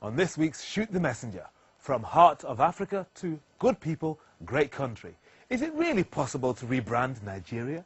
on this week's Shoot the Messenger. From Heart of Africa to Good People, Great Country. Is it really possible to rebrand Nigeria?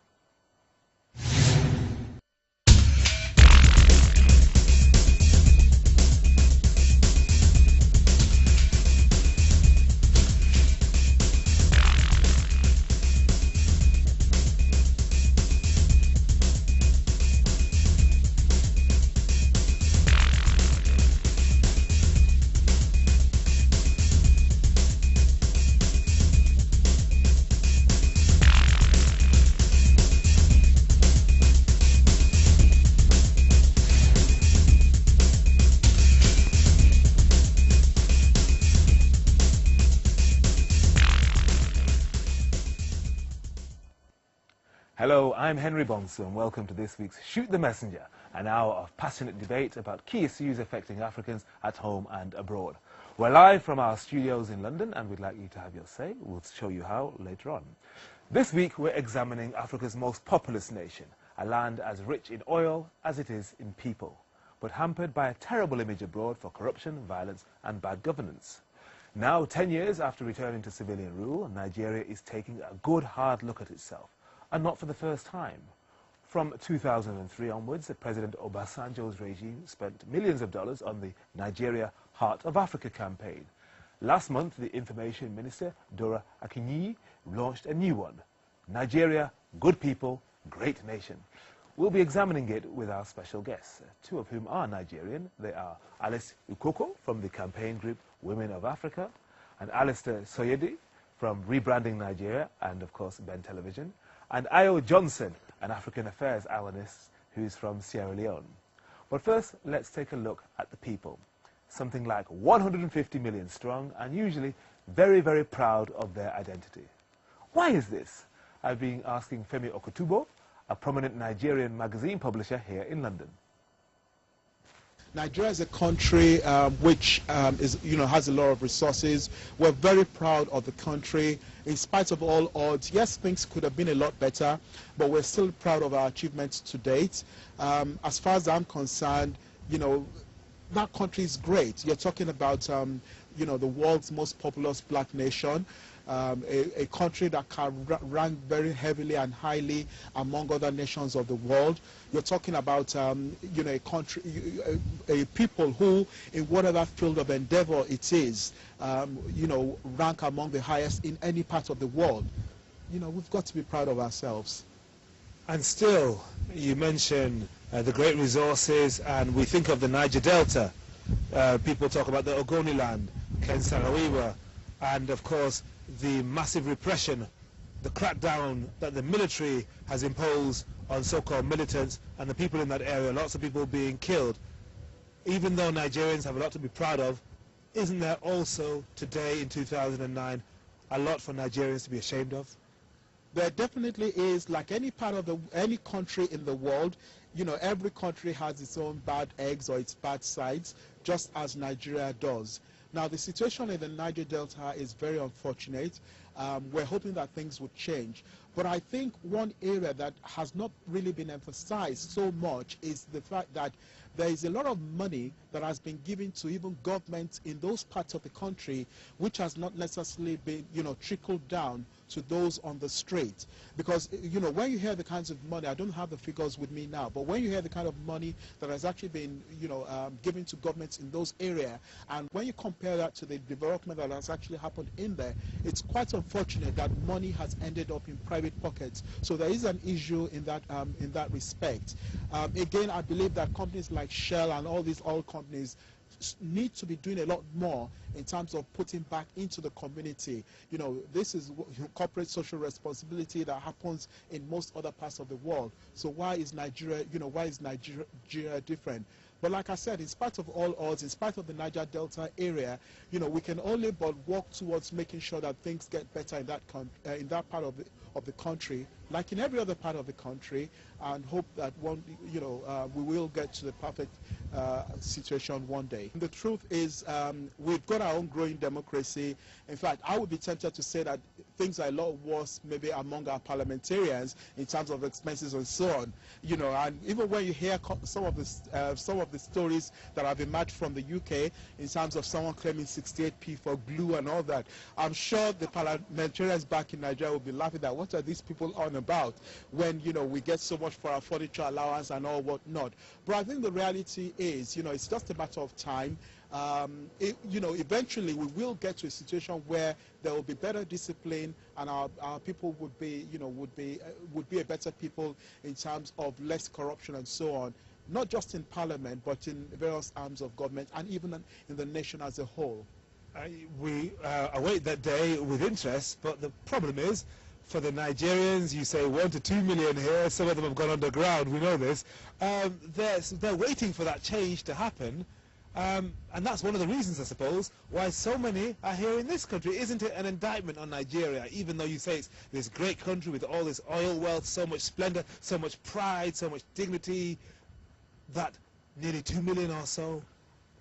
Hello, I'm Henry Bonsu and welcome to this week's Shoot the Messenger, an hour of passionate debate about key issues affecting Africans at home and abroad. We're live from our studios in London and we'd like you to have your say. We'll show you how later on. This week we're examining Africa's most populous nation, a land as rich in oil as it is in people, but hampered by a terrible image abroad for corruption, violence and bad governance. Now, 10 years after returning to civilian rule, Nigeria is taking a good hard look at itself. And not for the first time. From 2003 onwards, President Obasanjo's regime spent millions of dollars on the Nigeria Heart of Africa campaign. Last month, the Information Minister, Dora Akinyi, launched a new one, Nigeria, Good People, Great Nation. We'll be examining it with our special guests, two of whom are Nigerian. They are Alice Ukoko from the campaign group Women of Africa, and Alistair Soyedi from Rebranding Nigeria and, of course, Ben Television, and Ayo Johnson, an African Affairs analyst who's from Sierra Leone. But first, let's take a look at the people. Something like 150 million strong and usually very, very proud of their identity. Why is this? I've been asking Femi Okotubo, a prominent Nigerian magazine publisher here in London. Nigeria is a country which has a lot of resources. We're very proud of the country. In spite of all odds, yes, things could have been a lot better, but we're still proud of our achievements to date. As far as I'm concerned, that country is great. You're talking about, the world's most populous black nation. A country that can rank very heavily and highly among other nations of the world. You're talking about a country, a people who, in whatever field of endeavor it is, rank among the highest in any part of the world. We've got to be proud of ourselves. And still, you mention the great resources, and we think of the Niger Delta. People talk about the Ogoni land, Ken Sarawiwa, and of course, the massive repression, the crackdown that the military has imposed on so-called militants and the people in that area, lots of people being killed. Even though Nigerians have a lot to be proud of, isn't there also today in 2009 a lot for Nigerians to be ashamed of? There definitely is. Like any country in the world, every country has its own bad eggs or its bad sides, just as Nigeria does. Now, the situation in the Niger Delta is very unfortunate. We're hoping that things would change. But I think one area that has not really been emphasized so much is the fact that there is a lot of money that has been given to even governments in those parts of the country, which has not necessarily been, trickled down to those on the street. Because, when you hear the kinds of money, I don't have the figures with me now, but when you hear the kind of money that has actually been, given to governments in those areas, and when you compare that to the development that has actually happened in there, it's quite unfortunate that money has ended up in private pockets. So there is an issue in that respect. Again, I believe that companies like Shell and all these oil companies need to be doing a lot more in terms of putting back into the community. This is corporate social responsibility that happens in most other parts of the world. So why is Nigeria different? But like I said, in spite of all odds, in spite of the Niger Delta area, we can only but work towards making sure that things get better in that part of the country, like in every other part of the country, and hope that we will get to the perfect situation one day. And the truth is, we've got our own growing democracy. In fact, I would be tempted to say that things are a lot worse maybe among our parliamentarians in terms of expenses and so on. You know, and even when you hear some of the stories that have emerged from the UK in terms of someone claiming 68p for glue and all that, I'm sure the parliamentarians back in Nigeria will be laughing at what are these people on about when, you know, we get so much for our furniture allowance and all whatnot. But I think the reality is, you know, it's just a matter of time. You know, eventually we will get to a situation where there will be better discipline, and our people would be, you know, would be a better people in terms of less corruption and so on, not just in Parliament but in various arms of government and even in the nation as a whole. We await that day with interest, but the problem is, for the Nigerians, you say 1 to 2 million here, some of them have gone underground, we know this, they're waiting for that change to happen. And that's one of the reasons, I suppose, why so many are here in this country. Isn't it an indictment on Nigeria, even though you say it's this great country with all this oil wealth, so much splendor, so much pride, so much dignity, that nearly 2 million or so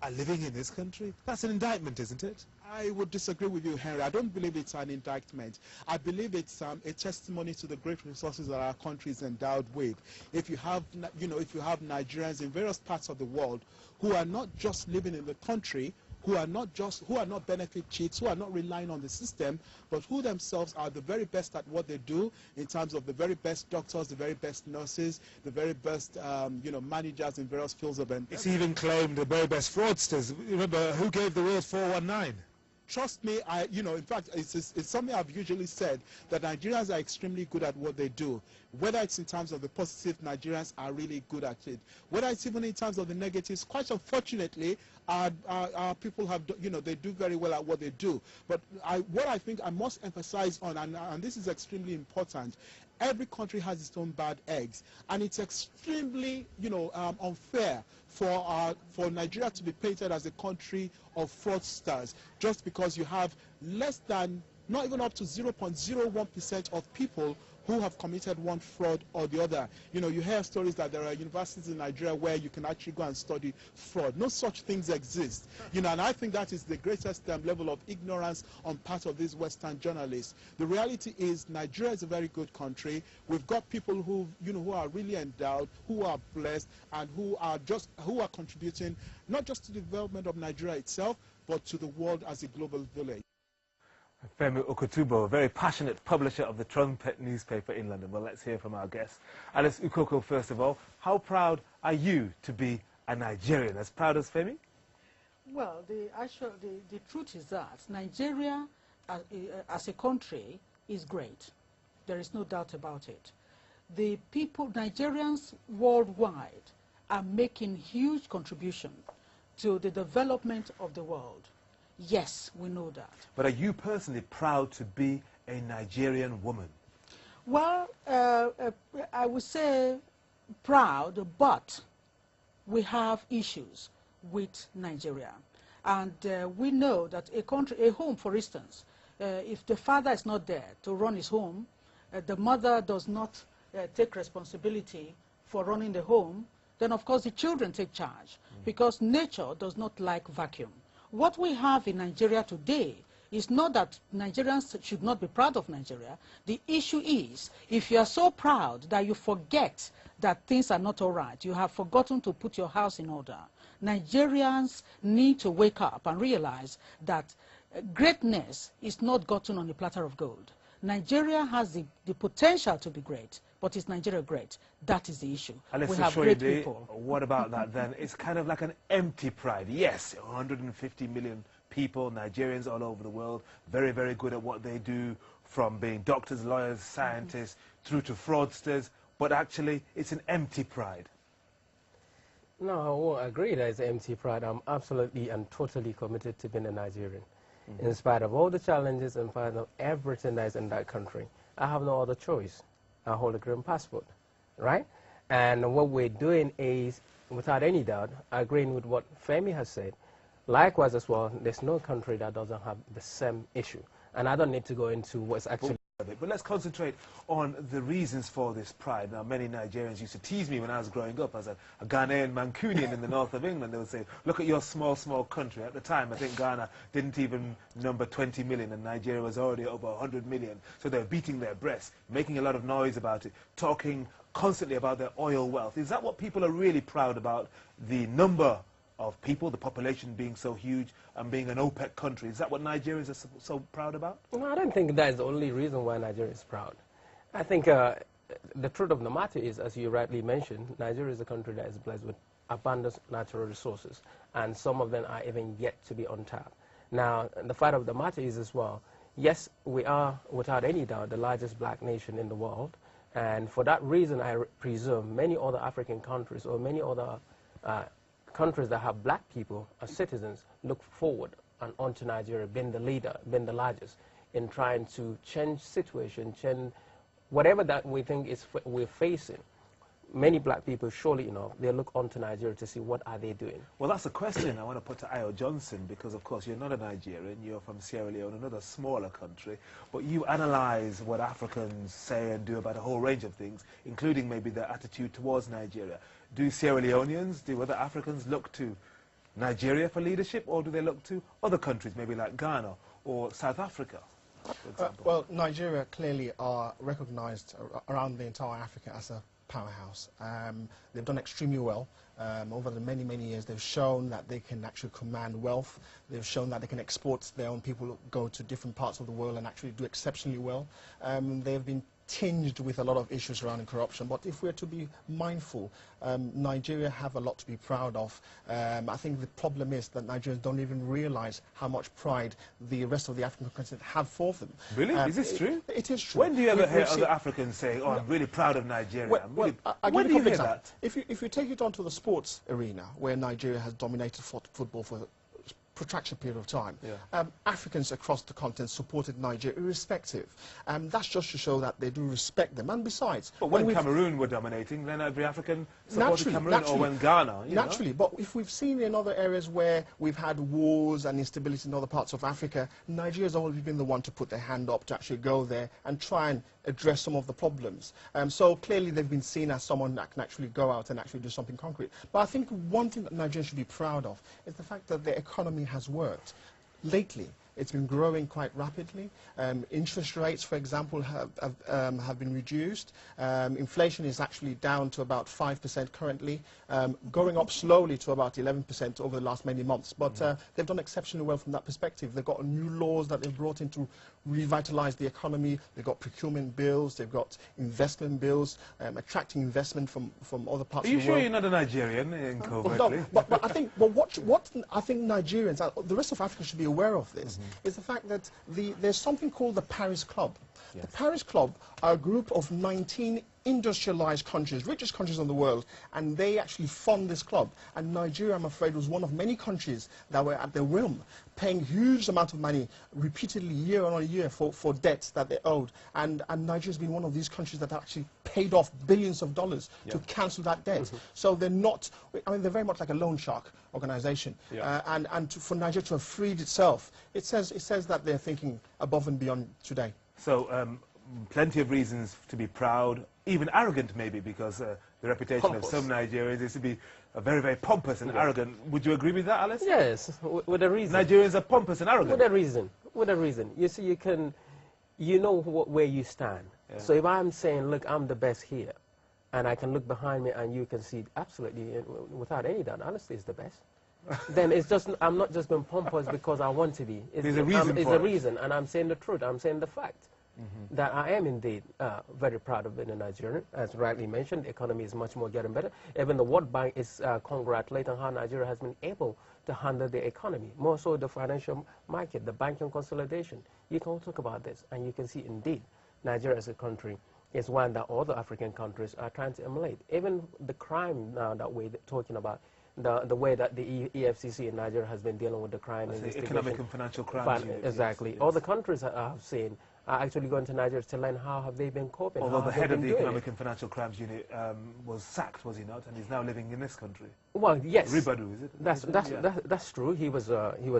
are living in this country? That's an indictment, isn't it? I would disagree with you, Henry. I don't believe it's an indictment. I believe it's a testimony to the great resources that our country is endowed with. If you have, you know, if you have Nigerians in various parts of the world who are not just living in the country, who are not benefit cheats, who are not relying on the system, but who themselves are the very best at what they do in terms of the very best doctors, the very best nurses, the very best you know, managers in various fields of endeavor. It's even claimed the very best fraudsters. Remember, who gave the world 419? Trust me, you know, in fact, it's something I've usually said, that Nigerians are extremely good at what they do. Whether it's in terms of the positive, Nigerians are really good at it. Whether it's even in terms of the negatives, quite unfortunately, our people have, you know, they do very well at what they do. But what I think I must emphasize on, and this is extremely important, every country has its own bad eggs, and it's extremely, you know, unfair for Nigeria to be painted as a country of fraudsters just because you have less than, not even up to 0.01% of people who have committed one fraud or the other. You know, you hear stories that there are universities in Nigeria where you can actually go and study fraud. No such things exist. You know, and I think that is the greatest level of ignorance on part of these Western journalists. The reality is Nigeria is a very good country. We've got people who, you know, who are really endowed, who are blessed, and who are contributing not just to the development of Nigeria itself, but to the world as a global village. Femi Okotubo, a very passionate publisher of the Trumpet newspaper in London. Well, let's hear from our guest. Alice Ukoko, first of all, how proud are you to be a Nigerian? As proud as Femi? Well, the truth is that Nigeria as a country is great. There is no doubt about it. The people, Nigerians worldwide, are making huge contribution to the development of the world. Yes, we know that. But are you personally proud to be a Nigerian woman? Well, I would say proud, but we have issues with Nigeria. And we know that a home, for instance, if the father is not there to run his home, the mother does not take responsibility for running the home, then of course the children take charge, because nature does not like vacuum. What we have in Nigeria today is not that Nigerians should not be proud of Nigeria. The issue is, if you are so proud that you forget that things are not all right, you have forgotten to put your house in order. Nigerians need to wake up and realize that greatness is not gotten on a platter of gold. Nigeria has the potential to be great, but is Nigeria great? That is the issue. We have great people. What about that then? It's kind of like an empty pride. Yes, 150 million people, Nigerians all over the world, very, very good at what they do, from being doctors, lawyers, scientists, through to fraudsters, but actually it's an empty pride. No, I won't agree that it's an empty pride. I'm absolutely and totally committed to being a Nigerian. In spite of all the challenges, in spite of everything that is in that country, I have no other choice. I hold a green passport, right? And what we're doing is, without any doubt, agreeing with what Femi has said. Likewise as well, there's no country that doesn't have the same issue. And I don't need to go into what's actually of it. But let's concentrate on the reasons for this pride. Now, many Nigerians used to tease me when I was growing up as a Ghanaian Mancunian in the north of England. They would say, look at your small, small country. At the time, I think Ghana didn't even number 20 million, and Nigeria was already over 100 million. So they were beating their breasts, making a lot of noise about it, talking constantly about their oil wealth. Is that what people are really proud about, the number of people, the population being so huge and being an OPEC country? Is that what Nigerians are so proud about? No, I don't think that is the only reason why Nigeria is proud. I think the truth of the matter is, as you rightly mentioned, Nigeria is a country that is blessed with abundant natural resources, and some of them are even yet to be untapped. Now, the fact of the matter is as well, yes, we are, without any doubt, the largest black nation in the world, and for that reason, I presume many other African countries or many other countries that have black people as citizens look forward and onto Nigeria being the leader, being the largest, in trying to change situation, change whatever that we think is we're facing. Many black people, surely enough, they look onto Nigeria to see what are they doing. Well, that's a question I want to put to Ayo Johnson, because of course you're not a Nigerian, you're from Sierra Leone, another smaller country, but you analyze what Africans say and do about a whole range of things, including maybe their attitude towards Nigeria. Do Sierra Leoneans, do other Africans look to Nigeria for leadership, or do they look to other countries, maybe like Ghana or South Africa, for example? Well, Nigeria clearly are recognized around the entire Africa as a powerhouse. They've done extremely well. Over the many, many years, they've shown that they can actually command wealth. They've shown that they can export their own people, go to different parts of the world and actually do exceptionally well. They've been tinged with a lot of issues surrounding corruption, but if we're to be mindful, Nigeria have a lot to be proud of. I think the problem is that Nigerians don't even realize how much pride the rest of the African continent have for them. Really? Is this true? It is true. When do you ever hear other Africans say, oh, I'm really proud of Nigeria? When do you hear that? If you take it onto the sports arena, where Nigeria has dominated football for protracted period of time, Africans across the continent supported Nigeria irrespective. That's just to show that they do respect them. And besides... But when Cameroon were dominating, then every African supported Cameroon, or when Ghana, you know? But if we've seen in other areas where we've had wars and instability in other parts of Africa, Nigeria's always been the one to put their hand up to actually go there and try and address some of the problems. So clearly they've been seen as someone that can actually go out and actually do something concrete. But I think one thing that Nigerians should be proud of is the fact that their economy has worked. Lately, it's been growing quite rapidly. Interest rates, for example, have been reduced. Inflation is actually down to about 5% currently, going up slowly to about 11% over the last many months. But they've done exceptionally well from that perspective. They've got new laws that they've brought in to revitalize the economy. They've got procurement bills. They've got investment bills, attracting investment from other parts of the world. Are you sure you're not a Nigerian in covertly? No, but I think what I think Nigerians, the rest of Africa should be aware of this, is the fact that there's something called the Paris Club. Yes. The Paris Club are a group of 19 industrialized countries, richest countries in the world, and they actually fund this club. And Nigeria, I'm afraid, was one of many countries that were at their whim, paying huge amount of money repeatedly year on year for debts that they owed. And Nigeria's been one of these countries that actually paid off billions of dollars to cancel that debt. So they're not, I mean, they're very much like a loan shark organization. For Nigeria to have freed itself, it says that they're thinking above and beyond today. So plenty of reasons to be proud, even arrogant maybe, because the reputation of some Nigerians is to be very, very pompous and arrogant. Would you agree with that, Alice? Yes, with a reason. Nigerians are pompous and arrogant. With a reason. With a reason. You see, you know where you stand. Yeah. So if I'm saying, look, I'm the best here, and I can look behind me and you can see absolutely, without any doubt, honestly, it's the best. Then it's just, I'm not just being pompous because I want to be. There's a reason It's a reason, and I'm saying the truth. I'm saying the fact. That I am indeed very proud of being a Nigerian. As rightly mentioned, the economy is much more getting better. Even the World Bank is congratulating how Nigeria has been able to handle the economy, more so the financial market, the banking consolidation. You can talk about this, and you can see indeed Nigeria as a country is one that other African countries are trying to emulate. Even the crime now that we're talking about, the way that the EFCC in Nigeria has been dealing with the crime investigation. Economic and financial crimes. Exactly. Yes. All the countries I've seen are actually going to Nigeria to learn how have they been coping. Although the head of the Economic and Financial Crimes Unit was sacked, was he not? And he's now living in this country. Well, yes. Ribadu, is it? That's true. He was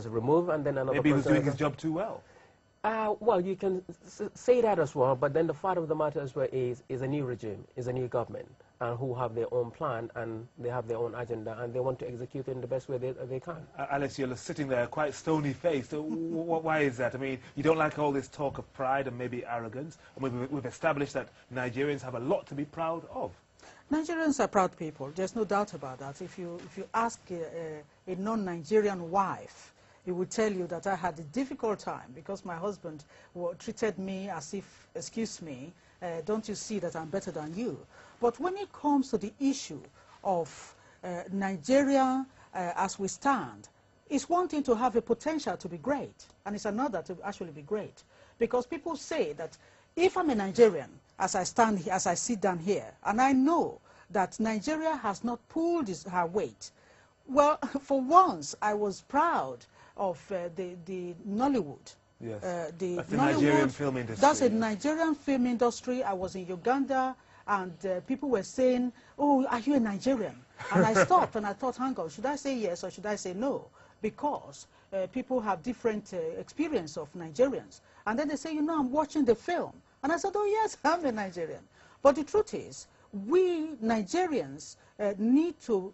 removed, and then another. Maybe he was doing his job too well. Well, you can say that as well, but then the fact of the matter as well is a new regime, is a new government, and who have their own plan and they have their own agenda and they want to execute it in the best way they can. Alice, you're sitting there quite stony-faced. Why is that? I mean, you don't like all this talk of pride and maybe arrogance. I mean, we've established that Nigerians have a lot to be proud of. Nigerians are proud people. There's no doubt about that. If you ask a non-Nigerian wife, he would tell you that I had a difficult time because my husband treated me as if, excuse me, don't you see that I'm better than you? But when it comes to the issue of Nigeria as we stand, it's one thing to have a potential to be great, and it's another to actually be great. Because people say that if I'm a Nigerian, as I stand here, as I sit down here, and I know that Nigeria has not pulled her weight, well, for once I was proud of the Nollywood. Yes. That's the Nigerian film industry. That's a Nigerian film industry. I was in Uganda, and people were saying, "Oh, are you a Nigerian?" And I stopped and I thought, hang on, should I say yes or should I say no? Because people have different experience of Nigerians. And then they say, you know, I'm watching the film. And I said, oh yes, I'm a Nigerian. But the truth is, we Nigerians need to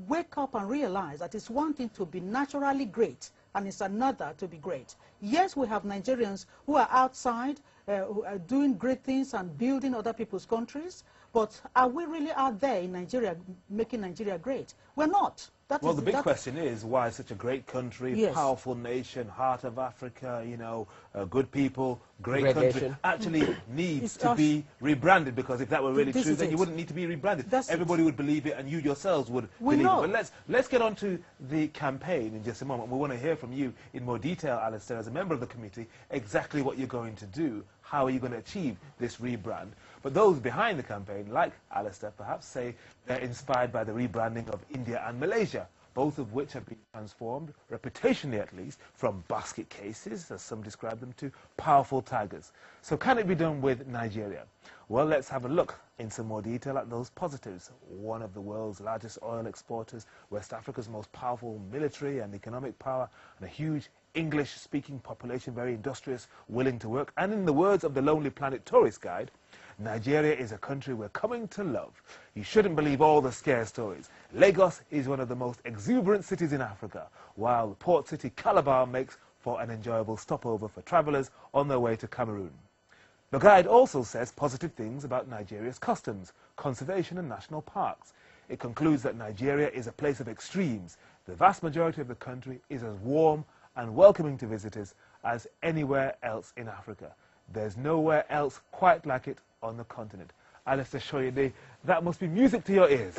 wake up and realize that it's one thing to be naturally great and it's another to be great. Yes, we have Nigerians who are outside who are doing great things and building other people's countries, but are we really out there in Nigeria making Nigeria great? We're not. Well, the big question is why such a great country, yes, powerful nation, heart of Africa, you know, good people, great Nation country, actually needs to be rebranded, because if that were really true, then you wouldn't need to be rebranded. Everybody would believe it, and you yourselves would believe it. But let's get on to the campaign in just a moment. We want to hear from you in more detail, Alistair, as a member of the committee, exactly what you're going to do. How are you going to achieve this rebrand? But those behind the campaign, like Alistair, perhaps say they're inspired by the rebranding of India and Malaysia, both of which have been transformed, reputationally at least, from basket cases, as some describe them, to powerful tigers. So can it be done with Nigeria? Well, let's have a look in some more detail at those positives. One of the world's largest oil exporters, West Africa's most powerful military and economic power, and a huge English-speaking population, very industrious, willing to work. And in the words of the Lonely Planet Tourist Guide, Nigeria is a country we're coming to love. You shouldn't believe all the scare stories. Lagos is one of the most exuberant cities in Africa, while the port city Calabar makes for an enjoyable stopover for travelers on their way to Cameroon. The guide also says positive things about Nigeria's customs, conservation and national parks. It concludes that Nigeria is a place of extremes. The vast majority of the country is as warm and welcoming to visitors as anywhere else in Africa. There's nowhere else quite like it on the continent. Alistair Shoyede, that must be music to your ears.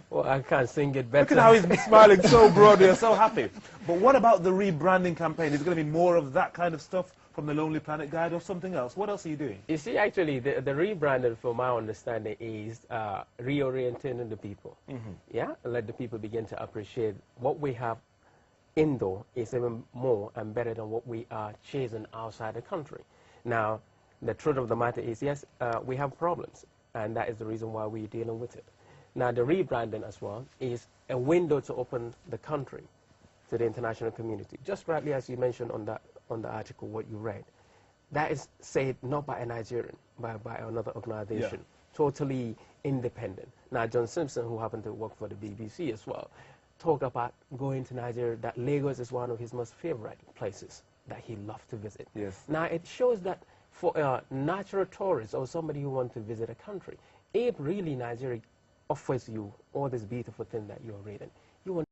Well, I can't sing it better. Look at how he's smiling so broadly and so happy. But what about the rebranding campaign? Is it going to be more of that kind of stuff from the Lonely Planet Guide or something else? What else are you doing? You see, actually, the rebranding, from my understanding, is reorienting the people. Yeah, let the people begin to appreciate what we have indoor is even more and better than what we are chasing outside the country. Now, the truth of the matter is, yes, we have problems, and that is the reason why we're dealing with it. Now, the rebranding as well is a window to open the country to the international community. Just rightly as you mentioned on the article, what you read, that is said not by a Nigerian, but by another organization, totally independent. Now, John Simpson, who happened to work for the BBC as well, talked about going to Nigeria, that Lagos is one of his most favorite places that he loved to visit. Yes. Now, it shows that for a natural tourist or somebody who wants to visit a country, if really Nigeria offers you all this beautiful thing that you're reading, you want,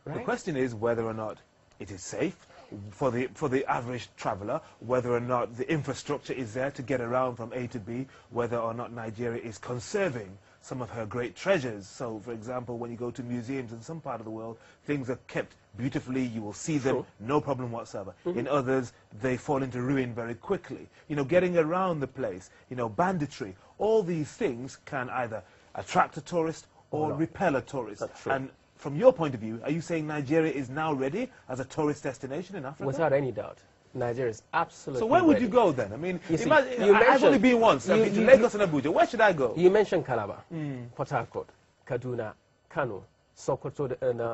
right? The question is whether or not it is safe for the average traveler, whether or not the infrastructure is there to get around from A to B, whether or not Nigeria is conserving some of her great treasures. So, for example, when you go to museums in some part of the world, things are kept beautifully, you will see them, no problem whatsoever. In others, they fall into ruin very quickly. You know, getting around the place, you know, banditry, all these things can either attract a tourist or repel a tourist. That's true. And from your point of view, are you saying Nigeria is now ready as a tourist destination in Africa? Without any doubt. Nigeria is absolutely So where would ready. you go then? I mean, You I've only been once. I've been to Lagos and Abuja. Where should I go? You mentioned Calabar, Port Harcourt, Kaduna, Kano, Sokoto,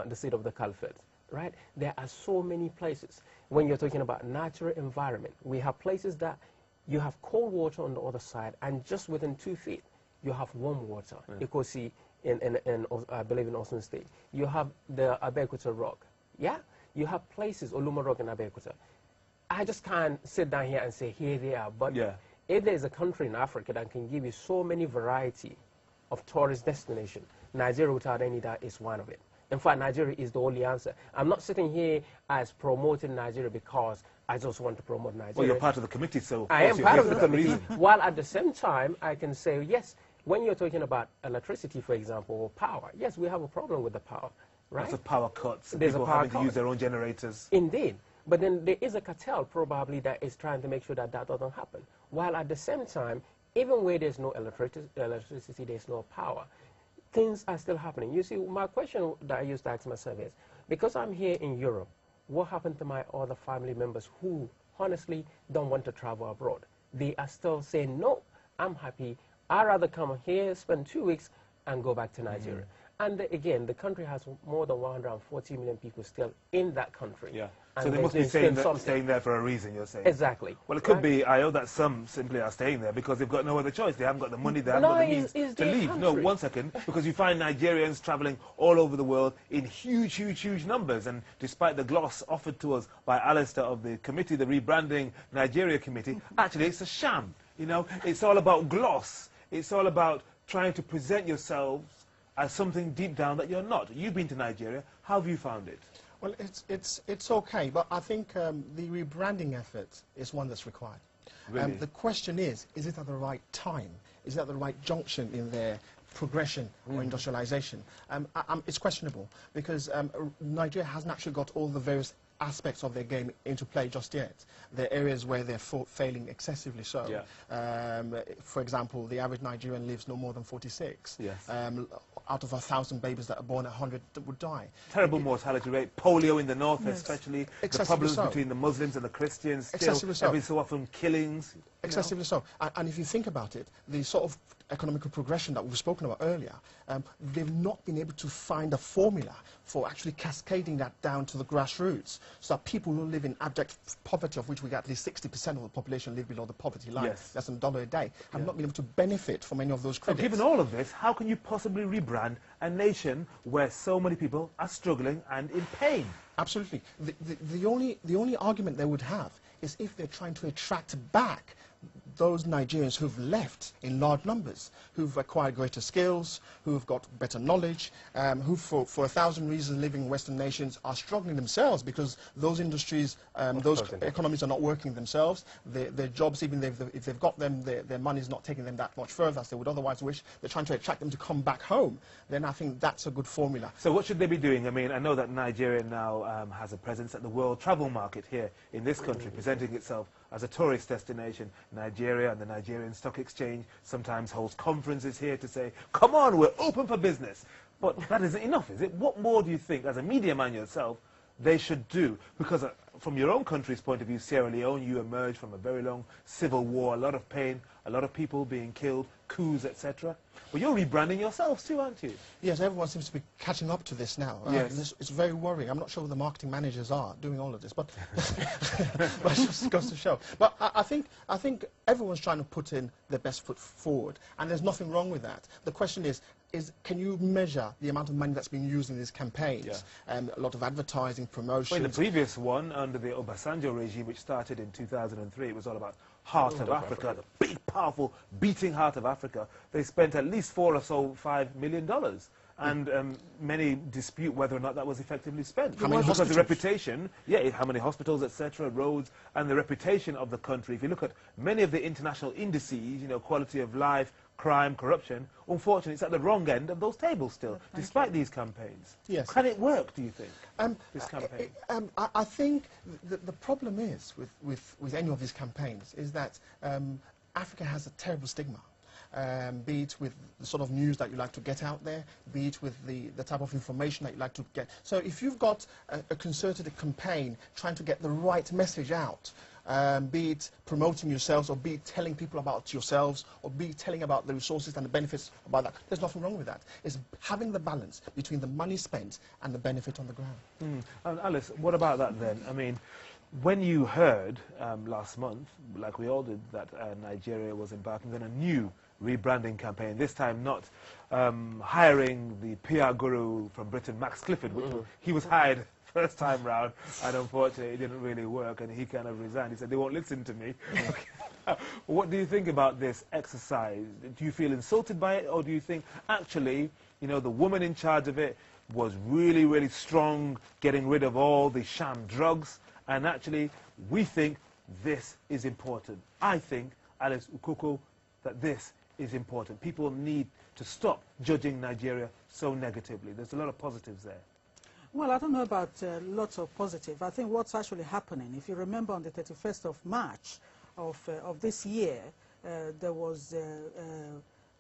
the seat of the Caliphate, right? There are so many places. When you're talking about natural environment, we have places that you have cold water on the other side, and just within 2 feet, you have warm water. You could see in I believe in Osun State. You have the Abeokuta Rock. Yeah? You have places, Oluma Rock and Abeokuta. I just can't sit down here and say, here they are. But if there is a country in Africa that can give you so many variety of tourist destinations, Nigeria, without any doubt, is one of it. In fact, Nigeria is the only answer. I'm not sitting here as promoting Nigeria because I just want to promote Nigeria. Well, you're part of the committee, so I am part of the committee. While at the same time, I can say, yes, when you're talking about electricity, for example, or power, yes, we have a problem with the power, right? Lots of power cuts. There's people a power having to use their own generators. Indeed. But then there is a cartel probably that is trying to make sure that that doesn't happen. While at the same time, even where there's no electricity, there's no power, things are still happening. You see, my question that I used to ask myself is, because I'm here in Europe, what happened to my other family members who honestly don't want to travel abroad? They are still saying, no, I'm happy. I'd rather come here, spend 2 weeks, and go back to Nigeria. And again, the country has more than 140 million people still in that country. Yeah. And So they must be staying there for a reason, you're saying? Exactly. Well, it could be, I know that some simply are staying there because they've got no other choice. They haven't got the money, they haven't got the means to leave. Country. No, 1 second, because you find Nigerians travelling all over the world in huge, huge, huge numbers. And despite the gloss offered to us by Alistair of the committee, the Rebranding Nigeria committee, actually it's a sham. You know, it's all about gloss. It's all about trying to present yourselves as something deep down that you're not. You've been to Nigeria. How have you found it? Well, it's okay, but I think the rebranding effort is one that's required. Really? The question is it at the right time? Is it at the right junction in their progression or industrialization? It's questionable because Nigeria hasn't actually got all the various aspects of their game into play just yet. There are areas where they're failing excessively so. Yeah. For example, the average Nigerian lives no more than 46. Yes. Out of 1,000 babies that are born, 100 would die. Terrible mortality rate, polio in the north especially, the problems between the Muslims and the Christians, still every so often killings. Excessively so. And if you think about it, the sort of economical progression that we've spoken about earlier, they've not been able to find a formula for actually cascading that down to the grassroots, so that people who live in abject poverty, of which we got at least 60% of the population live below the poverty line, that's $1 a day, have not been able to benefit from any of those credits. So given all of this, how can you possibly rebrand a nation where so many people are struggling and in pain? Absolutely. The only argument they would have is if they're trying to attract back those Nigerians who've left in large numbers, who've acquired greater skills, who've got better knowledge, who for 1,000 reasons living in Western nations are struggling themselves because those industries, those economies are not working themselves. Their jobs, even if they've got them, their money is not taking them that much further as they would otherwise wish. They're trying to attract them to come back home. Then I think that's a good formula. So what should they be doing? I mean, I know that Nigeria now has a presence at the world travel market here in this country, presenting itself as a tourist destination. Nigeria and the Nigerian Stock Exchange sometimes holds conferences here to say, come on, we're open for business. But that isn't enough, is it? What more do you think, as a media man yourself, they should do? Because from your own country's point of view, Sierra Leone, you emerged from a very long civil war, a lot of pain, a lot of people being killed, coups, etc. But you're rebranding yourselves too, aren't you? Yes, everyone seems to be catching up to this now. Yes. It's very worrying. I'm not sure who the marketing managers are doing all of this, but, but it just goes to show. But I think everyone's trying to put in their best foot forward, and there's nothing wrong with that. The question is can you measure the amount of money that's being used in these campaigns? A lot of advertising, promotion. Well, in the previous one, under the Obasanjo regime, which started in 2003, it was all about Heart of Africa, the big, powerful, beating heart of Africa. They spent at least $5 million. And many dispute whether or not that was effectively spent. Because the reputation, how many hospitals, etc., roads, and the reputation of the country. If you look at many of the international indices, you know, quality of life, crime, corruption, unfortunately, it's at the wrong end of those tables still, despite these campaigns. Yes. Can it work, do you think, this campaign? I think the problem is with any of these campaigns is that Africa has a terrible stigma. Be it with the sort of news that you like to get out there, be it with the type of information that you like to get. So if you've got a concerted campaign trying to get the right message out, be it promoting yourselves, or be it telling people about yourselves, or be it telling about the resources and the benefits about that. There's nothing wrong with that. It's having the balance between the money spent and the benefit on the ground. And Alice, what about that then? I mean, when you heard last month, like we all did, that Nigeria was embarking on a new rebranding campaign, this time not hiring the PR guru from Britain, Max Clifford, which he was hired first time round, and unfortunately it didn't really work, and he kind of resigned. He said, they won't listen to me. What do you think about this exercise? Do you feel insulted by it, or do you think actually, you know, the woman in charge of it was really, really strong, getting rid of all the sham drugs, and actually we think this is important? I think, Alice Ukoko, that this is important. People need to stop judging Nigeria so negatively. There's a lot of positives there. Well, I don't know about lots of positive. I think what's actually happening, if you remember on the 31st of March of this year, there was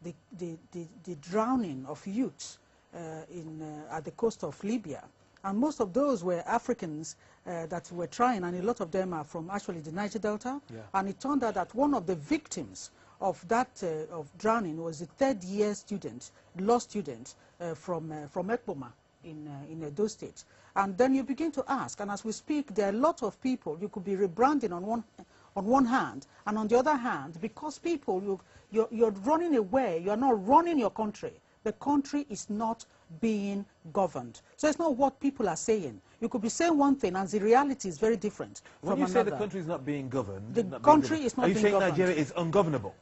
the drowning of youths at the coast of Libya. And most of those were Africans that were trying, and a lot of them are from actually the Niger Delta. Yeah. And it turned out that one of the victims of that of drowning was a third-year student, law student from Ekpoma in Edo State. And then you begin to ask, and as we speak, there are a lot of people. You could be rebranding on one hand, and on the other hand, because people, you're running away, you're not running your country. The country is not being governed. So it's not what people are saying. You could be saying one thing, and the reality is very different from another. When you say the country is not being governed, the country is not being governed. Are you saying Nigeria is ungovernable?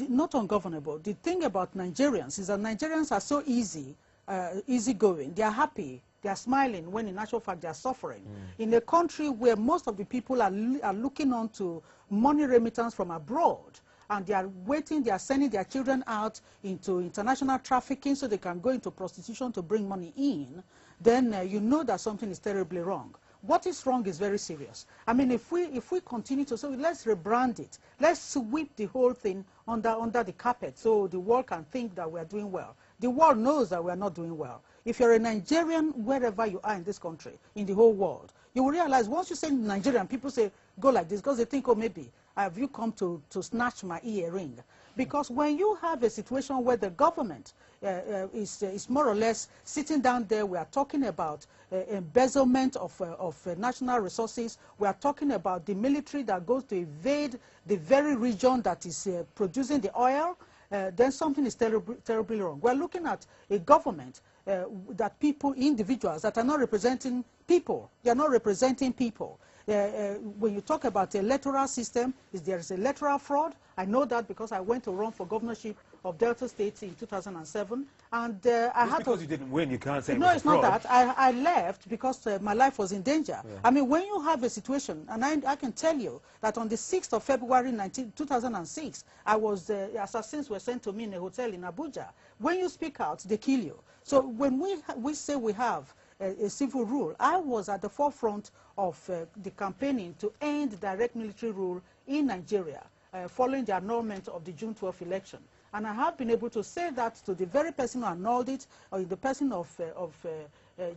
Not ungovernable. The thing about Nigerians is that Nigerians are so easygoing. They are happy. They are smiling when in actual fact they are suffering. In a country where most of the people are looking on to money remittance from abroad, and they are waiting, they are sending their children out into international trafficking so they can go into prostitution to bring money in, then you know that something is terribly wrong. What is wrong is very serious. I mean, if we continue to say, let's rebrand it, let's sweep the whole thing under the carpet so the world can think that we are doing well. The world knows that we are not doing well. If you're a Nigerian, wherever you are in this country, in the whole world, you will realize once you say Nigerian, people say, go like this, because they think, oh, maybe have you come to snatch my earring? Because when you have a situation where the government is more or less sitting down there, we are talking about embezzlement of national resources, we are talking about the military that goes to invade the very region that is producing the oil, then something is terribly wrong. We're looking at a government that people, individuals that are not representing people. They are not representing people. When you talk about the electoral system, there is electoral fraud. I know that because I went to run for governorship of Delta State in 2007, and I had because you didn't win, you can't say no, it's not that. I left because my life was in danger. Yeah. I mean, when you have a situation, and I can tell you that on the 6th of February 2006, assassins were sent to me in a hotel in Abuja. When you speak out, they kill you. So when we say we have a civil rule, I was at the forefront of the campaigning to end direct military rule in Nigeria following the annulment of the June 12th election. And I have been able to say that to the very person who annulled it, or the person of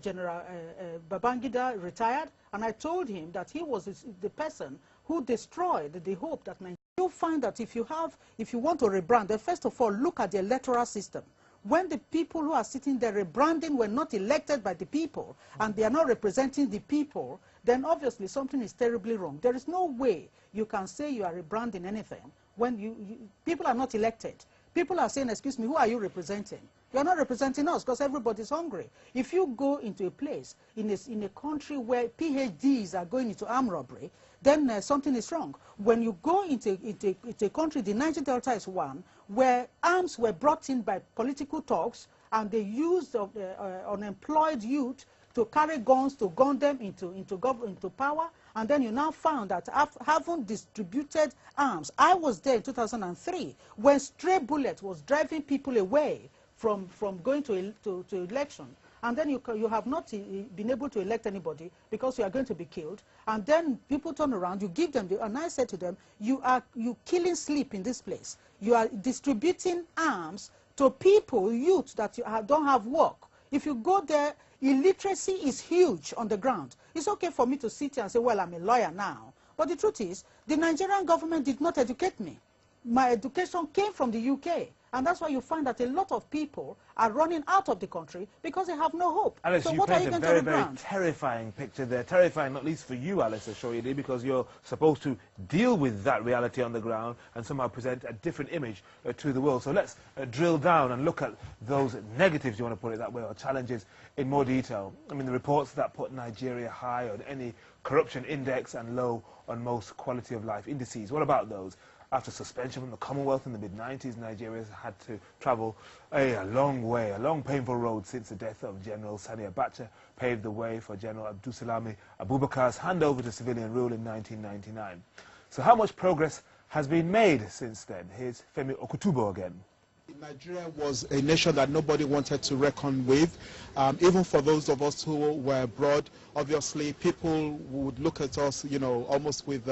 General Babangida, retired, and I told him that he was the person who destroyed the hope that Nigeria. You'll find that if you want to rebrand, then first of all, look at the electoral system. When the people who are sitting there rebranding were not elected by the people, and they are not representing the people, then obviously something is terribly wrong. There is no way you can say you are rebranding anything when people are not elected. People are saying, excuse me, who are you representing? You are not representing us because everybody's hungry. If you go into a place, in a country where PhDs are going into armed robbery, then something is wrong. When you go into a country, the Niger Delta is one, where arms were brought in by political talks, and they used unemployed youth to carry guns to gun them into power, and then you now found that having distributed arms. I was there in 2003 when stray bullet was driving people away from going to election, and then you have not been able to elect anybody because you are going to be killed, and then people turn around, you give them and I said to them, you killing sleep in this place. You are distributing arms to people, youth that don't have work. If you go there, illiteracy is huge on the ground. It's okay for me to sit here and say, well, I'm a lawyer now, But the truth is, the Nigerian government did not educate me. My education came from the UK. And that's why you find that a lot of people are running out of the country because they have no hope. Alice, so you what are paint you a going very, to very rebrand? terrifying picture there. Terrifying, not least for you, Alice, assuredly, because you're supposed to deal with that reality on the ground and somehow present a different image to the world. So let's drill down and look at those negatives, you want to put it that way, or challenges in more detail. I mean, the reports that put Nigeria high on any corruption index and low on most quality of life indices. What about those? After suspension from the Commonwealth in the mid-90s, Nigeria has had to travel a long way, a long painful road since the death of General Sani Abacha paved the way for General Abdulsalami Abubakar's handover to civilian rule in 1999. So how much progress has been made since then? Here's Femi Okutubo again. Nigeria was a nation that nobody wanted to reckon with. Even for those of us who were abroad, obviously people would look at us, you know, almost with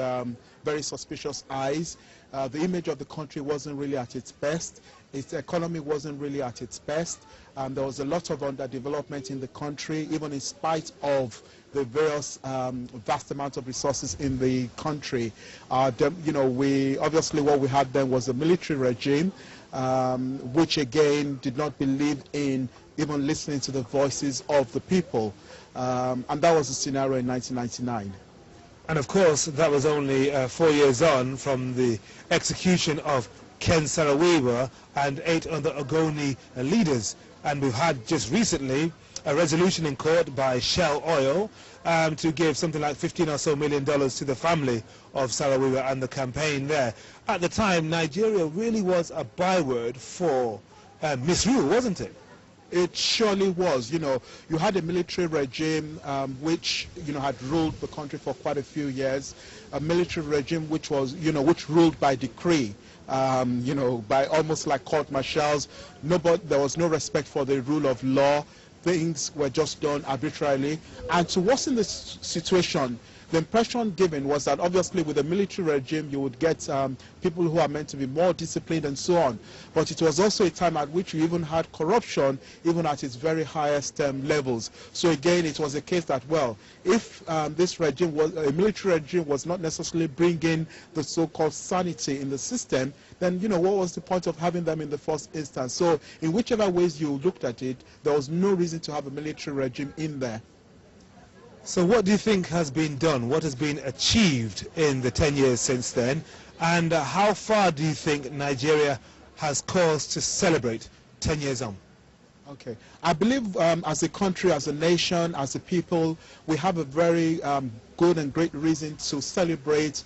very suspicious eyes. The image of the country wasn't really at its best. Its economy wasn't really at its best. There was a lot of underdevelopment in the country, even in spite of the various vast amount of resources in the country. You know, obviously what we had then was a military regime, which again did not believe in even listening to the voices of the people. And that was the scenario in 1999. And of course, that was only 4 years on from the execution of Ken Saro-Wiwa and 8 other Ogoni leaders. And we've had just recently a resolution in court by Shell Oil to give something like $15 or so million to the family of Saro-Wiwa and the campaign there. At the time, Nigeria really was a byword for misrule, wasn't it? It surely was. You know, you had a military regime which, you know, had ruled the country for quite a few years. A military regime which was, you know, which ruled by decree. You know, by almost like court martials. There was no respect for the rule of law. Things were just done arbitrarily. And to worsen the situation, the impression given was that obviously with a military regime you would get people who are meant to be more disciplined and so on. But it was also a time at which you even had corruption even at its very highest levels. So again, it was a case that, well, if this regime was a military regime was not necessarily bringing the so-called sanity in the system, then, you know, what was the point of having them in the first instance? So in whichever ways you looked at it, there was no reason to have a military regime in there. So what do you think has been done? What has been achieved in the 10 years since then? And how far do you think Nigeria has cause to celebrate 10 years on? Okay. I believe as a country, as a nation, as a people, we have a very good and great reason to celebrate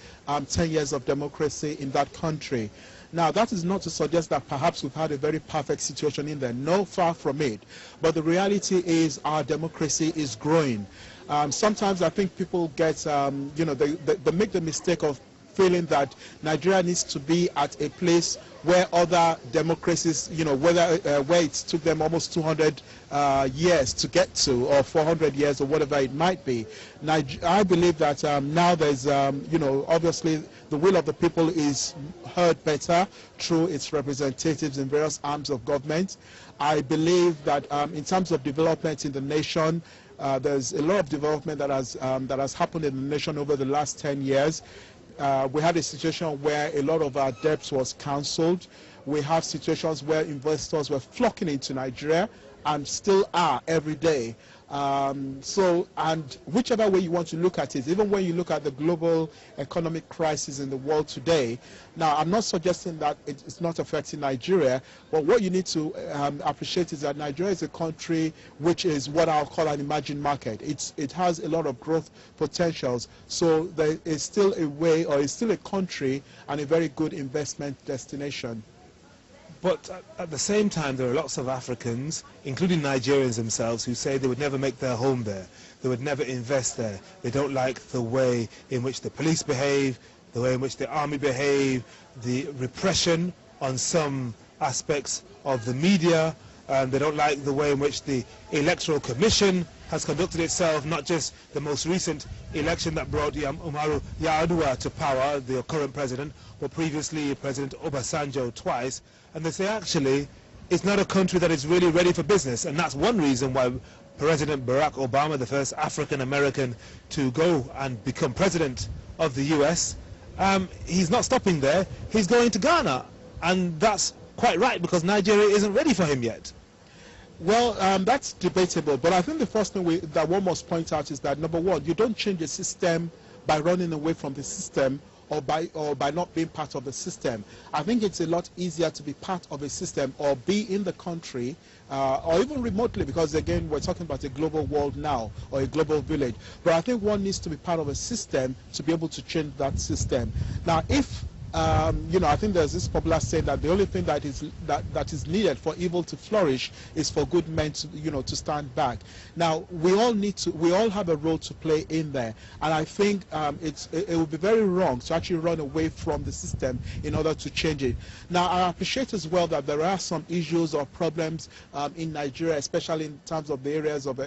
10 years of democracy in that country. Now, that is not to suggest that perhaps we've had a very perfect situation in there. No, far from it. But the reality is our democracy is growing. Sometimes I think people get, you know, they make the mistake of feeling that Nigeria needs to be at a place where other democracies, you know, where it took them almost 200 years to get to, or 400 years, or whatever it might be. I believe that now there's, you know, obviously the will of the people is heard better through its representatives in various arms of government. I believe that in terms of development in the nation, there's a lot of development that has happened in the nation over the last 10 years. We had a situation where a lot of our debts was cancelled. We have situations where investors were flocking into Nigeria and still are every day. And whichever way you want to look at it, even when you look at the global economic crisis in the world today, now I'm not suggesting that it's not affecting Nigeria, but what you need to appreciate is that Nigeria is a country which is what I'll call an emerging market. It has a lot of growth potentials, so there is still a way, or it's still a country and a very good investment destination. But at the same time, there are lots of Africans, including Nigerians themselves, who say they would never make their home there. They would never invest there. They don't like the way in which the police behave, the way in which the army behave, the repression on some aspects of the media. They don't like the way in which the Electoral Commission has conducted itself, not just the most recent election that brought Umaru Yar'Adua to power, the current president, but previously President Obasanjo twice. And they say, actually, it's not a country that is really ready for business. And that's one reason why President Barack Obama, the first African-American to go and become president of the US, he's not stopping there. He's going to Ghana, and that's quite right, because Nigeria isn't ready for him yet. Well, that's debatable, but I think the first thing that one must point out is that, number one, you don't change a system by running away from the system or by not being part of the system. I think it's a lot easier to be part of a system or be in the country or even remotely, because again, we're talking about a global world now, or a global village. But I think one needs to be part of a system to be able to change that system. Now, if you know, I think there's this popular saying that the only thing that is needed for evil to flourish is for good men to, you know, to stand back. Now, we all have a role to play in there, and I think it would be very wrong to actually run away from the system in order to change it. Now, I appreciate as well that there are some issues or problems in Nigeria, especially in terms of the areas of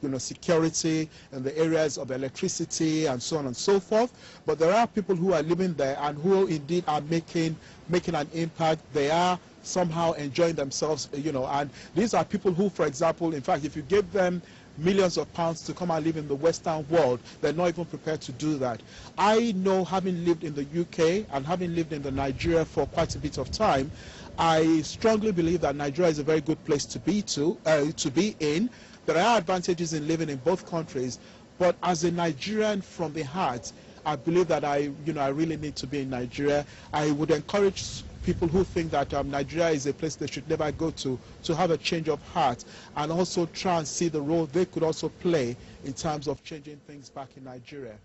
you know, security and the areas of electricity and so on and so forth. But there are people who are living there and who indeed are making an impact. They are somehow enjoying themselves, you know, and these are people who, for example, in fact, if you give them millions of pounds to come and live in the Western world, they're not even prepared to do that. I know, having lived in the UK and having lived in Nigeria for quite a bit of time, I strongly believe that Nigeria is a very good place to be in. There are advantages in living in both countries, but as a Nigerian from the heart, I believe that I really need to be in Nigeria. I would encourage people who think that Nigeria is a place they should never go to have a change of heart, and also try and see the role they could also play in terms of changing things back in Nigeria.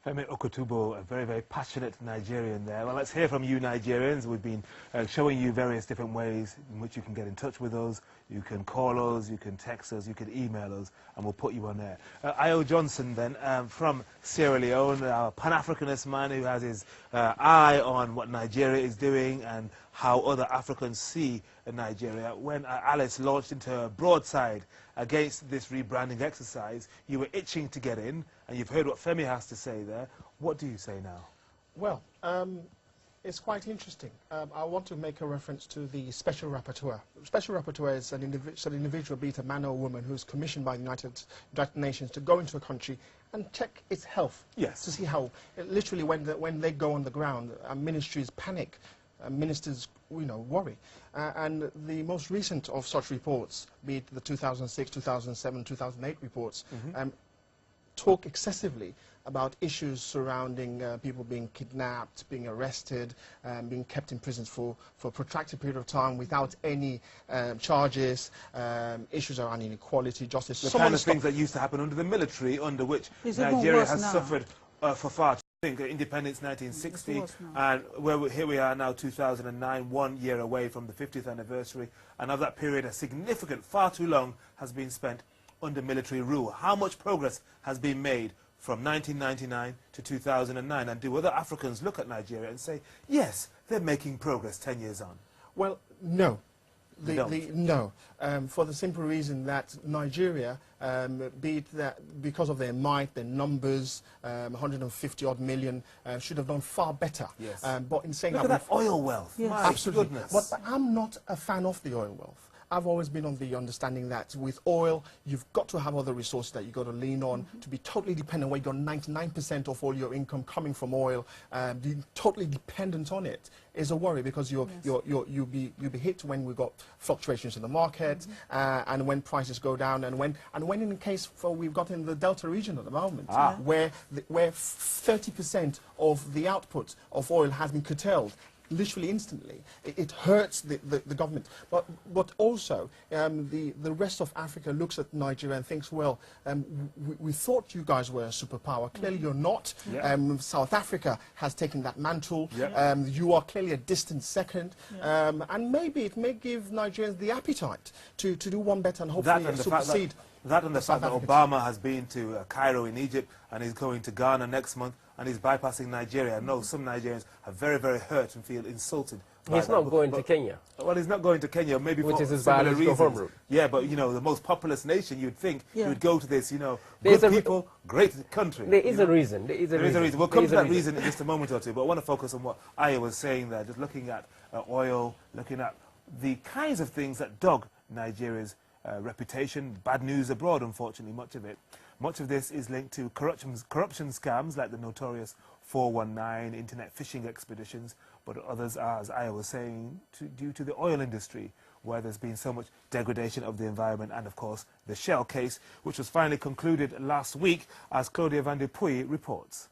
Femi Okotubo, a very, very passionate Nigerian there. Well, let's hear from you Nigerians. We've been showing you various different ways in which you can get in touch with us. You can call us, you can text us, you can email us, and we'll put you on there. Io Johnson then, from Sierra Leone, our Pan-Africanist man who has his eye on what Nigeria is doing and how other Africans see Nigeria. When Alice launched into her broadside against this rebranding exercise, you were itching to get in, and you've heard what Femi has to say there. What do you say now? Well, it's quite interesting. I want to make a reference to the Special Rapporteur. Special Rapporteur is an individual, be it a man or a woman, who's commissioned by the United Nations to go into a country and check its health. Yes. To see how, literally, when they go on the ground, ministries panic, ministers, you know, worry. And the most recent of such reports, be it the 2006, 2007, 2008 reports, talk excessively about issues surrounding people being kidnapped, being arrested, being kept in prisons for a protracted period of time without any charges, issues around inequality, justice. The kind of things that used to happen under the military, under which Nigeria has suffered for far too long. Independence 1960, and here we are now 2009, 1 year away from the 50th anniversary, and of that period a significant, far too long, has been spent under military rule. How much progress has been made from 1999 to 2009, and do other Africans look at Nigeria and say, yes, they're making progress 10 years on? Well, no. No, for the simple reason that Nigeria, be it that because of their might, their numbers, 150-odd million, should have done far better. Yes. But in saying look at that oil wealth. Yes. My absolutely. goodness. But I'm not a fan of the oil wealth. I've always been on the understanding that with oil, you've got to have other resources that you've got to lean on. To be totally dependent, where you've got 99% of all your income coming from oil, being totally dependent on it is a worry, because you'll be hit when we've got fluctuations in the market, and when prices go down, and when in the case we've got in the Delta region at the moment, where 30% of the output of oil has been curtailed. Literally instantly. It hurts the government. But also, the rest of Africa looks at Nigeria and thinks, well, we thought you guys were a superpower. Clearly you're not. South Africa has taken that mantle. You are clearly a distant second. And maybe it may give Nigerians the appetite to do one better and hopefully supersede. That and the fact that Obama has been to Cairo in Egypt, and he's going to Ghana next month, and he's bypassing Nigeria. I know some Nigerians are very, very hurt and feel insulted. He's not going to Kenya. Well, he's not going to Kenya, maybe which for is his similar reasons. home route. Yeah, but, you know, the most populous nation, you'd think you would go to this, you know, good people, great country. There is a reason. There is a reason. We'll come to that reason in just a moment or two, but I want to focus on what Aya was saying there, just looking at oil, looking at the kinds of things that dog Nigeria's reputation. Bad news abroad, unfortunately, much of it. Much of this is linked to corruption scams like the notorious 419 internet phishing expeditions, but others are, as I was saying, due to the oil industry, where there's been so much degradation of the environment, and of course the Shell case, which was finally concluded last week, as Claudia van der Puy reports.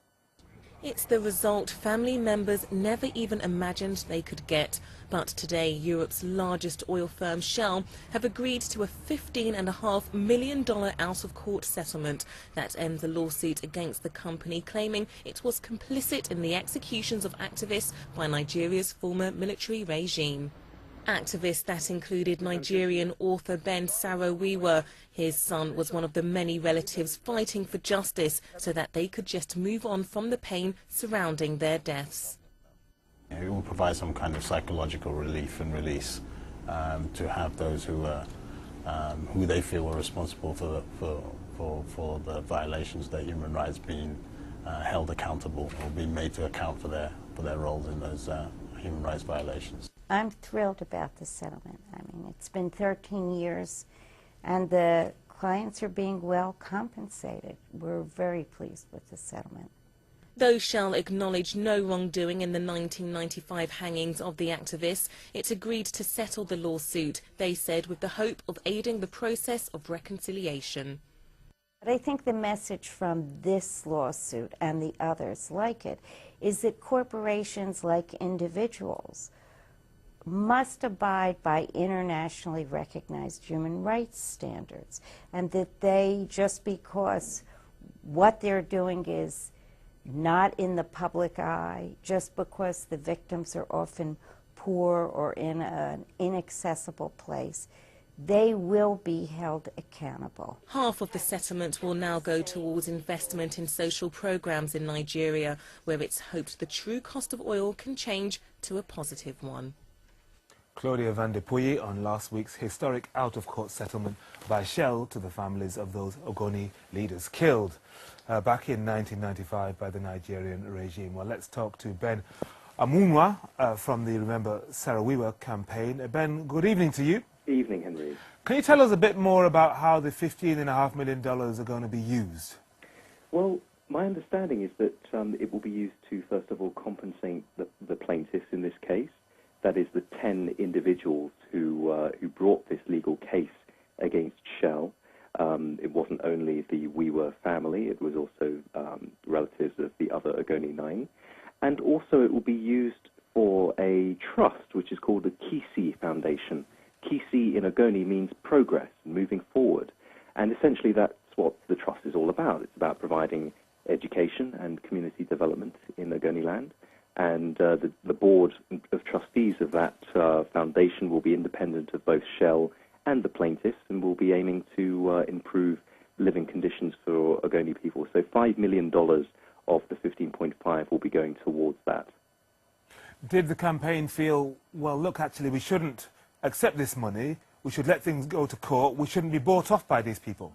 It's the result family members never even imagined they could get. But today, Europe's largest oil firm, Shell, have agreed to a $15.5 million out-of-court settlement that ends a lawsuit against the company, claiming it was complicit in the executions of activists by Nigeria's former military regime. Activists that included Nigerian author Ben Saro-Wiwa. His son was one of the many relatives fighting for justice so that they could just move on from the pain surrounding their deaths. It will provide some kind of psychological relief and release to have those who they feel were responsible for the violations of their human rights being held accountable or being made to account for their roles in those human rights violations. I'm thrilled about the settlement. I mean, it's been 13 years, and the clients are being well compensated. We're very pleased with the settlement. Though Shell acknowledged no wrongdoing in the 1995 hangings of the activists, it agreed to settle the lawsuit, they said, with the hope of aiding the process of reconciliation. But I think the message from this lawsuit and the others like it is that corporations, like individuals, must abide by internationally recognized human rights standards, and that they, just because what they're doing is not in the public eye, just because the victims are often poor or in an inaccessible place, they will be held accountable. Half of the settlement will now go towards investment in social programs in Nigeria, where it's hoped the true cost of oil can change to a positive one. Claudia van der Puy on last week's historic out-of-court settlement by Shell to the families of those Ogoni leaders killed back in 1995 by the Nigerian regime. Well, let's talk to Ben Amunwa from the Remember Saro-Wiwa campaign. Ben, good evening to you. Evening, Henry. Can you tell us a bit more about how the $15.5 million are going to be used? Well, my understanding is that it will be used to, first of all, compensate the plaintiffs in this case. That is, the 10 individuals who brought this legal case against Shell. It wasn't only the Wiwa family, it was also relatives of the other Ogoni 9. And also it will be used for a trust, which is called the Kisi Foundation. Kisi in Ogoni means progress, moving forward. And essentially that's what the trust is all about. It's about providing education and community development in Ogoni land. And the board of trustees of that foundation will be independent of both Shell and the plaintiffs, and will be aiming to improve living conditions for Ogoni people. So $5 million of the 15.5 will be going towards that. Did the campaign feel, well, look, actually, we shouldn't accept this money, we should let things go to court, we shouldn't be bought off by these people?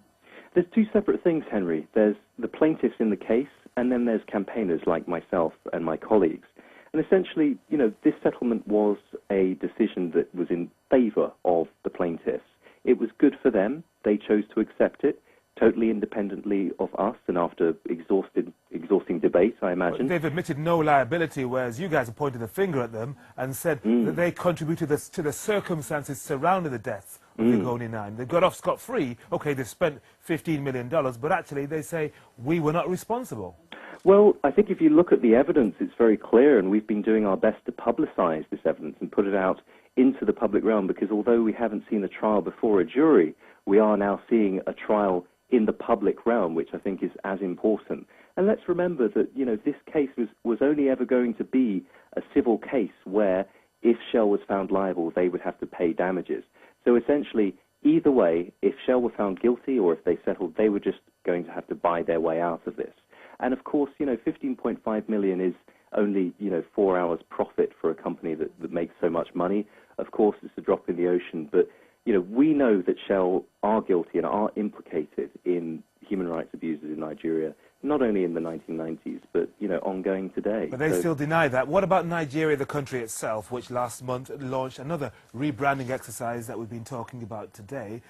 There's two separate things, Henry. There's the plaintiffs in the case, and then there's campaigners like myself and my colleagues. And essentially, you know, this settlement was a decision that was in favor of the plaintiffs. It was good for them. They chose to accept it, totally independently of us, and after exhausting debate, I imagine. But they've admitted no liability, whereas you guys have pointed the finger at them and said that they contributed to the circumstances surrounding the deaths of the Ogoni 9. They got off scot-free. OK, they spent $15 million, but actually they say, we were not responsible. Well, I think if you look at the evidence, it's very clear, and we've been doing our best to publicize this evidence and put it out into the public realm, because although we haven't seen a trial before a jury, we are now seeing a trial in the public realm, which I think is as important. And let's remember that, you know, this case was only ever going to be a civil case where, if Shell was found liable, they would have to pay damages. So essentially, either way, if Shell were found guilty or if they settled, they were just going to have to buy their way out of this. And of course, you know, 15.5 million is only, you know, 4 hours profit for a company that makes so much money. Of course, it's a drop in the ocean, but, you know, we know that Shell are guilty and are implicated in human rights abuses in Nigeria, not only in the 1990s, but, you know, ongoing today. But they still deny that. What about Nigeria, the country itself, which last month launched another rebranding exercise that we've been talking about today?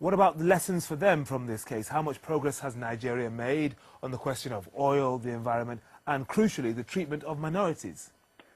What about the lessons for them from this case? How much progress has Nigeria made on the question of oil, the environment, and crucially, the treatment of minorities?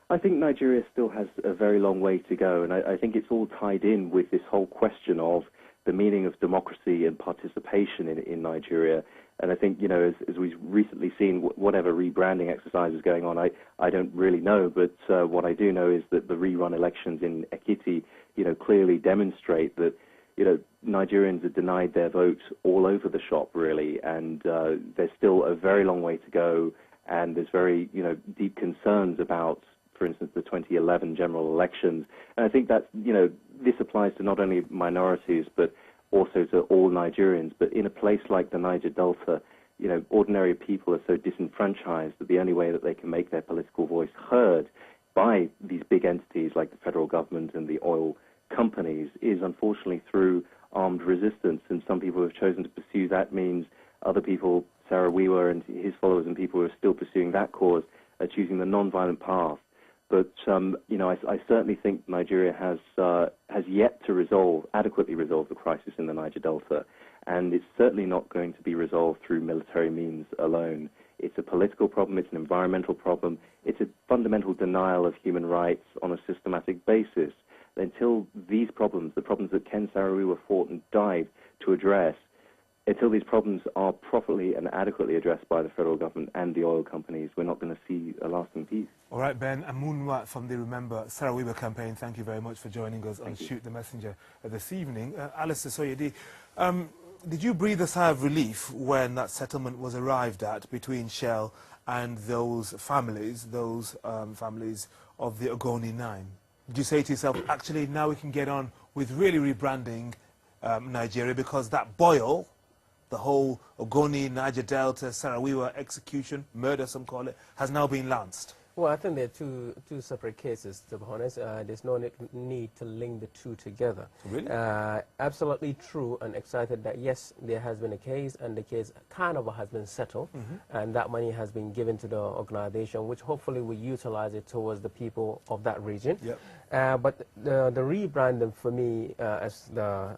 I think Nigeria still has a very long way to go, and I think it's all tied in with this whole question of the meaning of democracy and participation in Nigeria. And I think, you know, as we've recently seen, whatever rebranding exercise is going on, I don't really know, but what I do know is that the rerun elections in Ekiti, you know, clearly demonstrate that, you know, Nigerians are denied their vote all over the shop, really, and there's still a very long way to go, and there's very, you know, deep concerns about, for instance, the 2011 general elections. And I think that, you know, this applies to not only minorities, but also to all Nigerians. But in a place like the Niger Delta, you know, ordinary people are so disenfranchised that the only way that they can make their political voice heard by these big entities like the federal government and the oil companies is unfortunately through armed resistance. And some people have chosen to pursue that means. Other people, Sarah Wiwa and his followers and people who are still pursuing that cause, are choosing the non-violent path. But, you know, I certainly think Nigeria has yet to adequately resolve the crisis in the Niger Delta, and it's certainly not going to be resolved through military means alone. It's a political problem, it's an environmental problem, it's a fundamental denial of human rights on a systematic basis. Until these problems, the problems that Ken Saro-Wiwa fought and died to address, until these problems are properly and adequately addressed by the federal government and the oil companies, we're not going to see a lasting peace. All right, Ben Amunwa from the Remember Saro-Wiwa campaign, thank you very much for joining us on Shoot the Messenger this evening. Alistair Soyedi, did you breathe a sigh of relief when that settlement was arrived at between Shell and those families of the Ogoni Nine? Did you say to yourself, actually, now we can get on with really rebranding Nigeria, because that boil, the whole Ogoni, Niger Delta, Saro-Wiwa execution, murder some call it, has now been lanced? Well, I think they're two separate cases, to be honest. There's no need to link the two together. Really? Absolutely true, and excited that, yes, there has been a case, and the case kind of has been settled, and that money has been given to the organization, which hopefully will utilize it towards the people of that region. Yep. But the rebranding, for me, as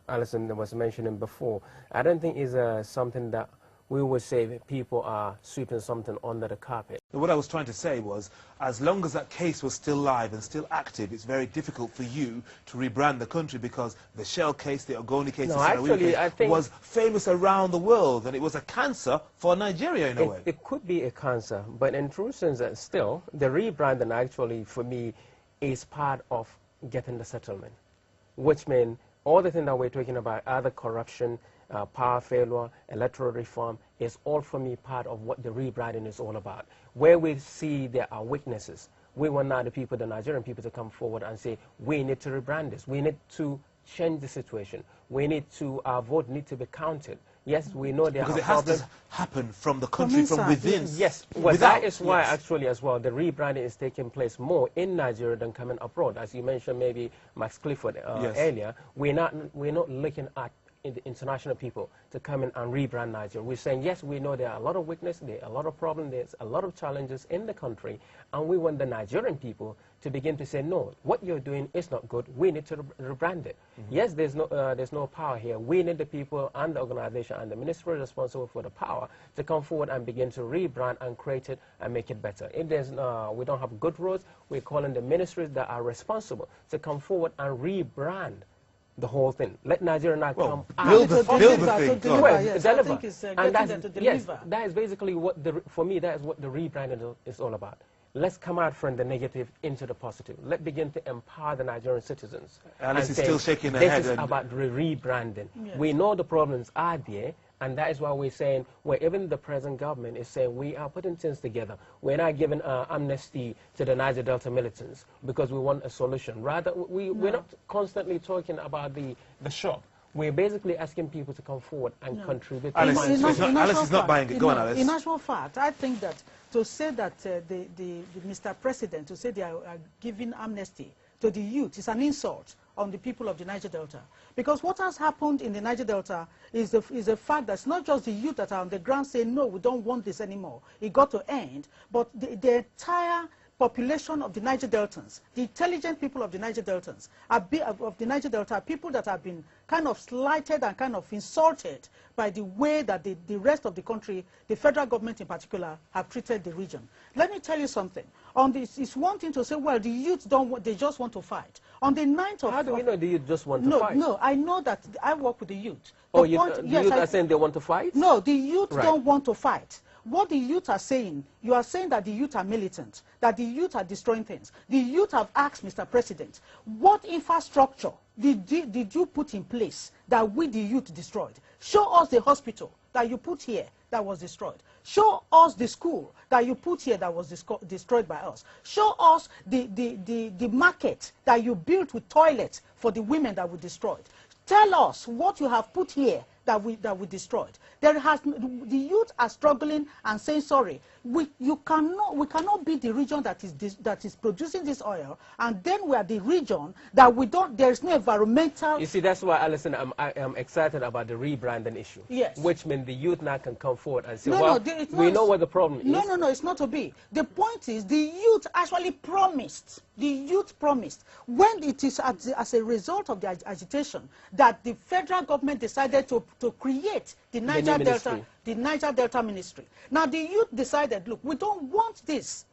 Alison was mentioning before, I don't think is something that we would say people are sweeping something under the carpet. What I was trying to say was, as long as that case was still live and still active, it's very difficult for you to rebrand the country, because the Shell case, the Ogoni case, the Saro-Wiwa case was famous around the world, and it was a cancer for Nigeria in a way. It could be a cancer, but in true sense, still, the rebranding actually, for me, is part of getting the settlement, which means all the things that we're talking about, other corruption, power failure, electoral reform, is all for me part of what the rebranding is all about. Where we see there are weaknesses, we want now the Nigerian people to come forward and say, we need to rebrand this, we need to change the situation, we need to, our vote needs to be counted. Yes, we know there are problems. Because it has to happen from the country, from within. Yes, well, that is why actually as well the rebranding is taking place more in Nigeria than coming abroad. As you mentioned, maybe Max Clifford earlier, we're not looking at the international people to come in and rebrand Nigeria. We're saying, yes, we know there are a lot of weakness, there are a lot of problems, there's a lot of challenges in the country, and we want the Nigerian people to begin to say, no, what you're doing is not good, we need to rebrand it. Yes, there's no power here. We need the people and the organization and the ministry responsible for the power to come forward and begin to rebrand and create it and make it better. If there's we don't have good roads, we're calling the ministries that are responsible to come forward and rebrand the whole thing. Let Nigeria now come out. Build the thing. Deliver. Yes, that is basically what, for me, that is what the rebranding is all about. Let's come out from the negative into the positive. Let's begin to empower the Nigerian citizens. Alice is still shaking her head. This is about rebranding. Yes. We know the problems are there, and that is why we're saying, where even the present government is saying, we are putting things together. We're not giving amnesty to the Niger Delta militants because we want a solution. Rather, we're not constantly talking about the shop. We're basically asking people to come forward and contribute. Alice is not buying it. Go on, Alice. In actual fact, I think that to say that the Mr. President, to say they are giving amnesty to the youth is an insult on the people of the Niger Delta. Because what has happened in the Niger Delta is the fact that it's not just the youth that are on the ground saying, no, we don't want this anymore. It got to end. But the entire population of the Niger Deltans, the intelligent people of the Niger Deltans, are people that have been kind of slighted and kind of insulted by the way that the rest of the country, the federal government in particular, have treated the region. Let me tell you something. On this, it's one thing to say, well, the youth they just want to fight. On the 9th of... How do we know the youth just want to fight? No, I know that I work with the youth. The youth are saying they want to fight? No, the youth don't want to fight. What the youth are saying, you are saying that the youth are militant, that the youth are destroying things. The youth have asked Mr. President, what infrastructure did you put in place that we, the youth, destroyed? Show us the hospital that you put here that was destroyed. Show us the school that you put here that was destroyed by us. Show us the market that you built with toilets for the women that were destroyed. Tell us what you have put here that we destroyed. The youth are struggling and saying sorry. We cannot be the region that is producing this oil, and then we are the region that we don't. There is no environmental. You see, that's why, Alison, I'm excited about the rebranding issue. Yes. Which means the youth now can come forward and say, we know what the problem is. No, it's not to be. The point is, the youth actually promised. The youth promised, when it is as a result of the agitation, that the federal government decided to create the Niger Delta Ministry. Now the youth decided, look, we don't want this.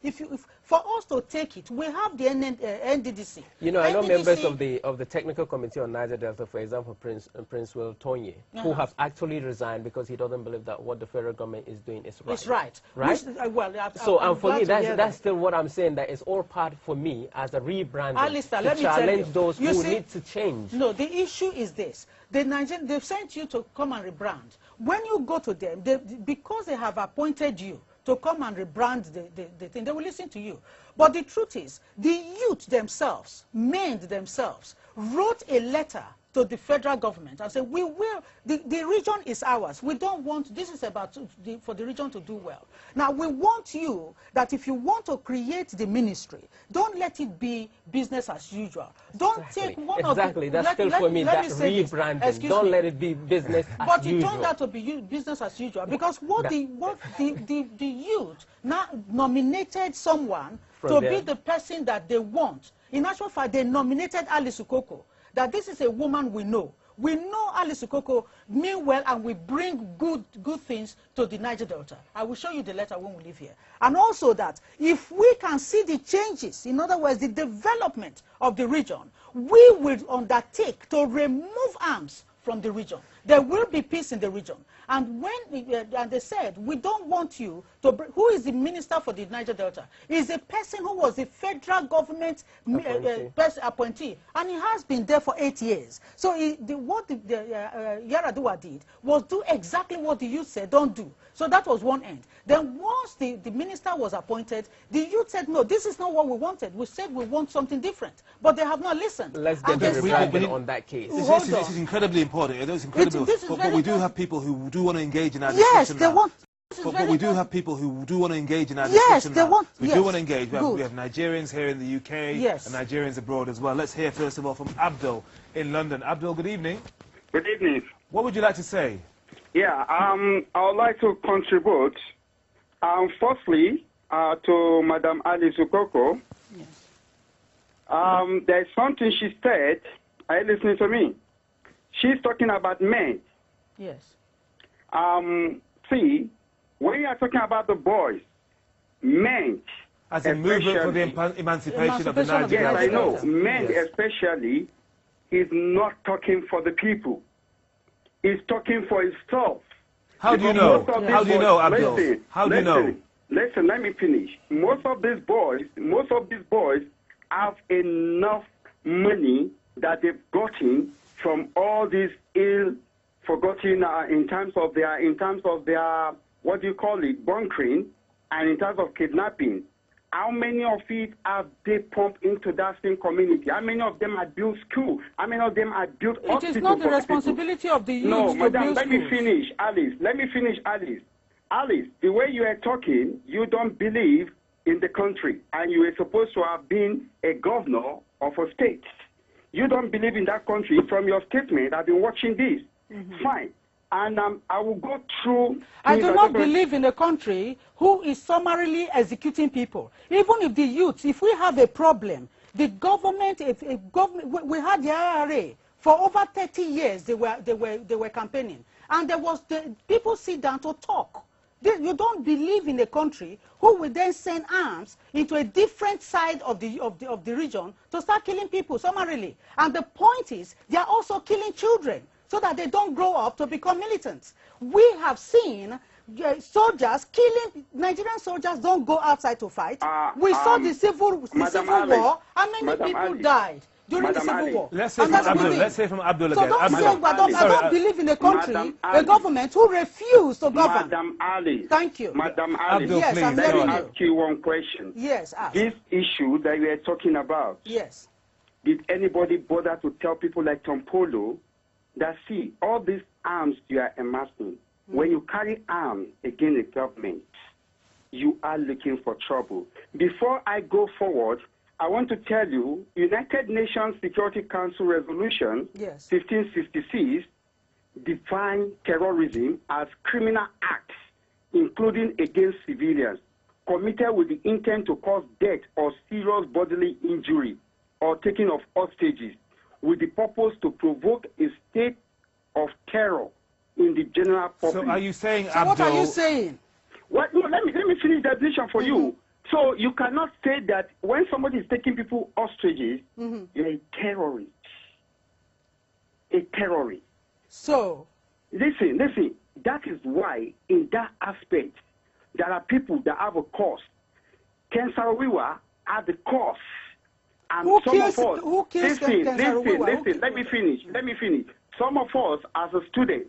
For us to take it, we have the NDDC. You know, I know members of the technical committee on Niger Delta, for example, Prince Will Tonye, who have actually resigned because he doesn't believe that what the federal government is doing is right. It's right. Right? And for me, that's still what I'm saying, that it's all part for me as a rebranding to challenge those who need to change. No, the issue is this. They've sent you to come and rebrand. When you go to them, because they have appointed you to come and rebrand the thing, they will listen to you. But the truth is, the youth themselves, men themselves, wrote a letter to the federal government and said, the region is ours. We don't want, this is about for the region to do well. Now, we want you, that if you want to create the ministry, don't let it be business as usual. Don't take one of the... Exactly, that's still for me, that rebranding. Don't let it be business as usual. But it turned out to be business as usual, because the youth now nominated someone to be the person that they want. In actual fact, they nominated Alice Ukoko, that this is a woman we know. We know Alice Ukoko mean well, and we bring good things to the Niger Delta. I will show you the letter when we leave here. And also that if we can see the changes, in other words, the development of the region, we will undertake to remove arms from the region. There will be peace in the region. And when they said, we don't want you to... Who is the minister for the Niger Delta? Is a person who was the federal government appointee. And he has been there for 8 years. So what Yaradua did was do exactly what the youth said, don't do. So that was one end. Then once the minister was appointed, the youth said, no, this is not what we wanted. We said we want something different. But they have not listened. Let's get the rebranding on that case. This is incredibly important. It is incredible. But we do have people who do want to engage in our yes, discussion they now. want. But we do have people who do want to engage in our discussion now. Want. We do want to engage. We have Nigerians here in the UK and Nigerians abroad as well. Let's hear first of all from Abdul in London. Abdul, good evening. Good evening. What would you like to say? Yeah, I would like to contribute. Firstly, to Madam Alice Ukoko. Yes. There's something she said. Are you listening to me? She's talking about men. Yes. See, when you are talking about the boys, men, as a movement for the emancipation of the Nigerian. Yes, I know. Men especially is not talking for the people. He's talking for himself. How do you know? How do you know, Abdul? How do you know? Listen, let me finish. Most of these boys have enough money that they've gotten from all these ill-forgotten in terms of their what do you call it, bunkering, and in terms of kidnapping. How many of it have they pumped into that same community? How many of them have built schools? How many of them have built hospitals? It is not the responsibility of the youth to madam, let me finish, Alice. Let me finish, Alice. Alice, the way you are talking, you don't believe in the country, and you are supposed to have been a governor of a state. You don't believe in that country. From your statement, I've been watching this. Fine. And I will go through... I do not believe in a country who is summarily executing people. Even if the youth, if we have a problem, the government, we had the IRA for over 30 years. They were campaigning, and people sit down to talk. You don't believe in a country who will then send arms into a different side of the region to start killing people summarily. And the point is, they are also killing children, so that they don't grow up to become militants. We have seen soldiers killing, Nigerian soldiers don't go outside to fight. We saw the civil war, and many people died during the civil war. Let's say from Abdul again. So don't say, I don't believe in a country, a government who refused to govern. Madam Ali. Thank you. Madam Ali. Abdul, yes, please, I'm Let me hearing you. ask you one question. Yes, ask. This issue that we are talking about, Yes. did anybody bother to tell people like Tom Polo that, see, all these arms you are amassing, when you carry arms against the government, you are looking for trouble. Before I go forward, I want to tell you, United Nations Security Council Resolution 1566 defines terrorism as criminal acts, including against civilians, committed with the intent to cause death or serious bodily injury or taking of hostages, with the purpose to provoke a state of terror in the general public. So are you saying, So Abdul... what are you saying? What? No, let me finish the definition for you. So you cannot say that when somebody is taking people hostages, you're a terrorist. A terrorist. So... Listen, that is why in that aspect, there are people that have a cause. Ken Saro-Wiwa had the cause. And Who some kills, of us, who kills listen, Ken Saro-Wiwa? listen, let me finish. Some of us as a student,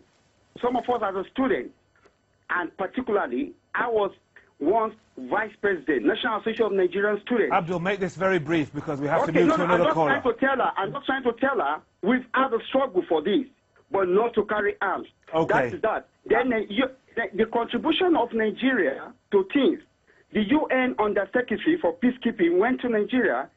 and particularly, I was once vice president, National Association of Nigerian Students. Abdul, make this very brief because we have to move to another caller. I'm not trying to tell her we've had a struggle for this, but not to carry arms. Okay. That is that. Then the contribution of Nigeria to things, the UN Undersecretary for Peacekeeping went to Nigeria.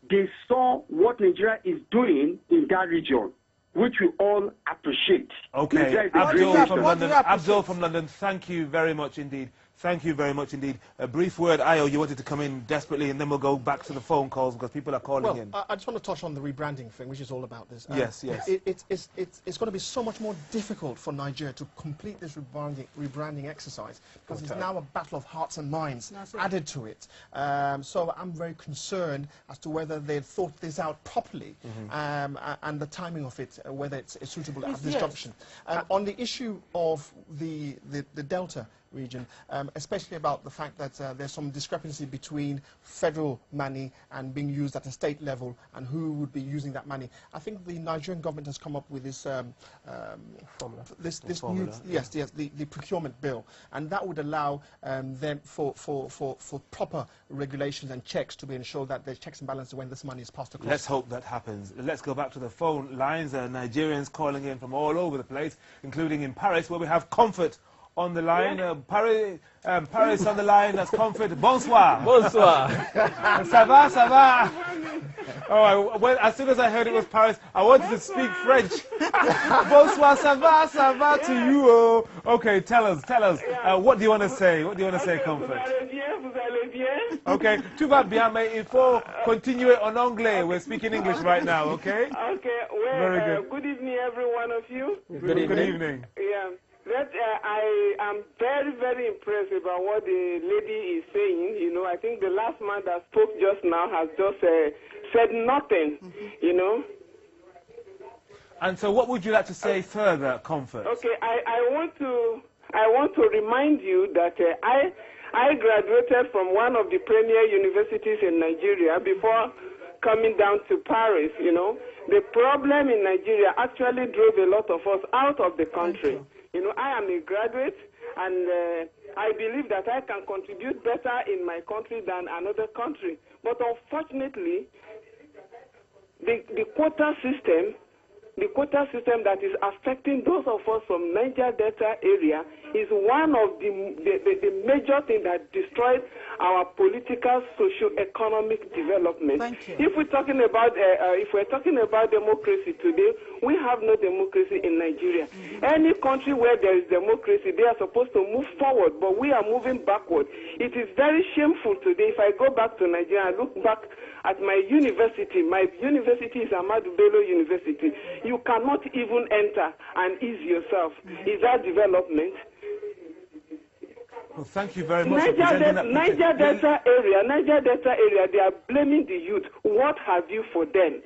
They saw what Nigeria is doing in that region, which we all appreciate. Okay, Abdul from London, thank you very much indeed. Thank you very much indeed. A brief word, Ayo, you wanted to come in desperately, and then we'll go back to the phone calls because people are calling in. I just want to touch on the rebranding thing, which is all about this. Yes. It's going to be so much more difficult for Nigeria to complete this rebranding exercise because it's now a battle of hearts and minds added to it. So I'm very concerned as to whether they've thought this out properly and the timing of it, whether it's suitable at this junction. On the issue of the Delta region, especially about the fact that there's some discrepancy between federal money and being used at a state level and who would be using that money. I think the Nigerian government has come up with this formula. The procurement bill, and that would allow them for proper regulations and checks to be ensured that there's checks and balances when this money is passed across. Let's hope that happens. Let's go back to the phone lines. Nigerians calling in from all over the place, including in Paris, where we have Comfort on the line. Paris on the line, that's Comfort. Bonsoir. Bonsoir. Ça va, ça va. Oh, well, as soon as I heard it was Paris, I wanted to speak French. Bonsoir, ça va to you. Oh. Okay, tell us. What do you want to say? Comfort? Vous allez bien? Okay, tout va bien, mais il faut continuer en anglais. We're speaking English right now, okay? Okay, well, very good. Good evening, every one of you. Good evening. Yeah. I am very, very impressed about what the lady is saying. You know, I think the last man that spoke just now has just said nothing, you know. And so what would you like to say further, Comfort? Okay, I want to remind you that I graduated from one of the premier universities in Nigeria before coming down to Paris, you know. The problem in Nigeria actually drove a lot of us out of the country. You know, I am a graduate, and I believe that I can contribute better in my country than another country. But unfortunately, the quota system that is affecting those of us from Niger Delta area is one of the major things that destroys our political, socio-economic development. Thank you. If we're talking about democracy today, we have no democracy in Nigeria. Any country where there is democracy, they are supposed to move forward, but we are moving backward. It is very shameful today. If I go back to Nigeria, I look back at my university. My university is Ahmadu Bello University. You cannot even enter and ease yourself. Is that development? Well, thank you very much. Niger Delta area, they are blaming the youth. What have you for them?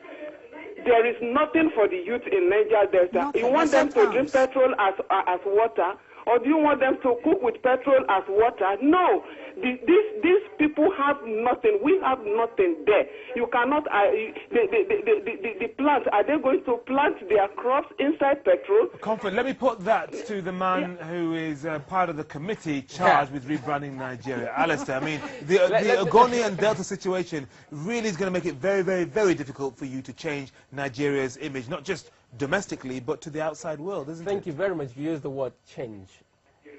There is nothing for the youth in Niger Delta. Nothing. You want them to drink petrol as water? Or do you want them to cook with petrol as water? No. These people have nothing. We have nothing there. You cannot, the plants, are they going to plant their crops inside petrol? Comfort, let me put that to the man who is part of the committee charged with rebranding Nigeria. Alistair, I mean, the Ogoni and Delta situation really is going to make it very, very, very difficult for you to change Nigeria's image, not just domestically, but to the outside world, isn't it? Thank you very much. You used the word change.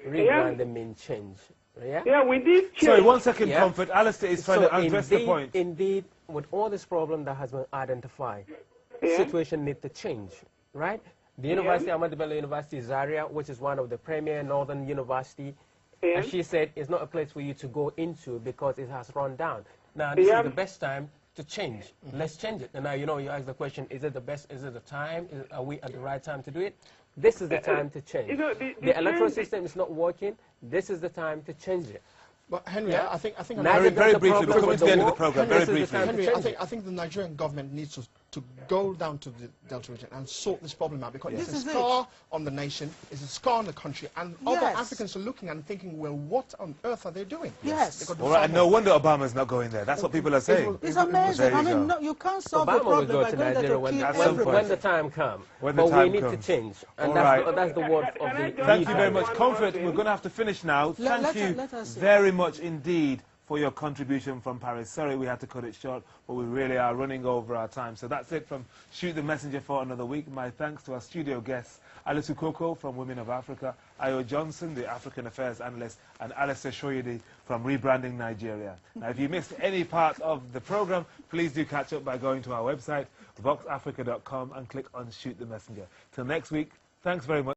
Rebranding means change. Yeah? Yeah, we did change. Sorry, 1 second, Comfort. Alistair is trying to address the point. Indeed, with all this problem that has been identified, the situation needs to change, right? The University, Ahmadu Bello University Zaria, which is one of the premier northern university, as she said, is not a place for you to go into because it has run down. Now, this is the best time to change. Let's change it. And now, you ask the question, is it the best, is it the time, are we at the right time to do it? This is the time to change. The electoral system is not working. This is the time to change it. But Henry, I think very briefly, we're coming to the end of the program. Very briefly, Henry, I think the Nigerian government needs to go down to the Delta region and sort this problem out, because it's a scar on the nation, it's a scar on the country, and other Africans are looking and thinking, well, what on earth are they doing? Yes. All right, no wonder Obama's not going there. That's what people are saying. It's amazing. I mean, no, you can't solve the problem by going there to when the time comes. But we need to change. And that's the word of the Thank you very much. Comfort, we're going to have to finish now. Thank you very much indeed for your contribution from Paris. Sorry we had to cut it short, but we really are running over our time. So that's it from Shoot the Messenger for another week. My thanks to our studio guests, Alice Ukoko from Women of Africa, Ayo Johnson, the African Affairs Analyst, and Alistair Shoyede from Rebranding Nigeria. Now, if you missed any part of the program, please do catch up by going to our website, voxafrica.com, and click on Shoot the Messenger. Till next week, thanks very much.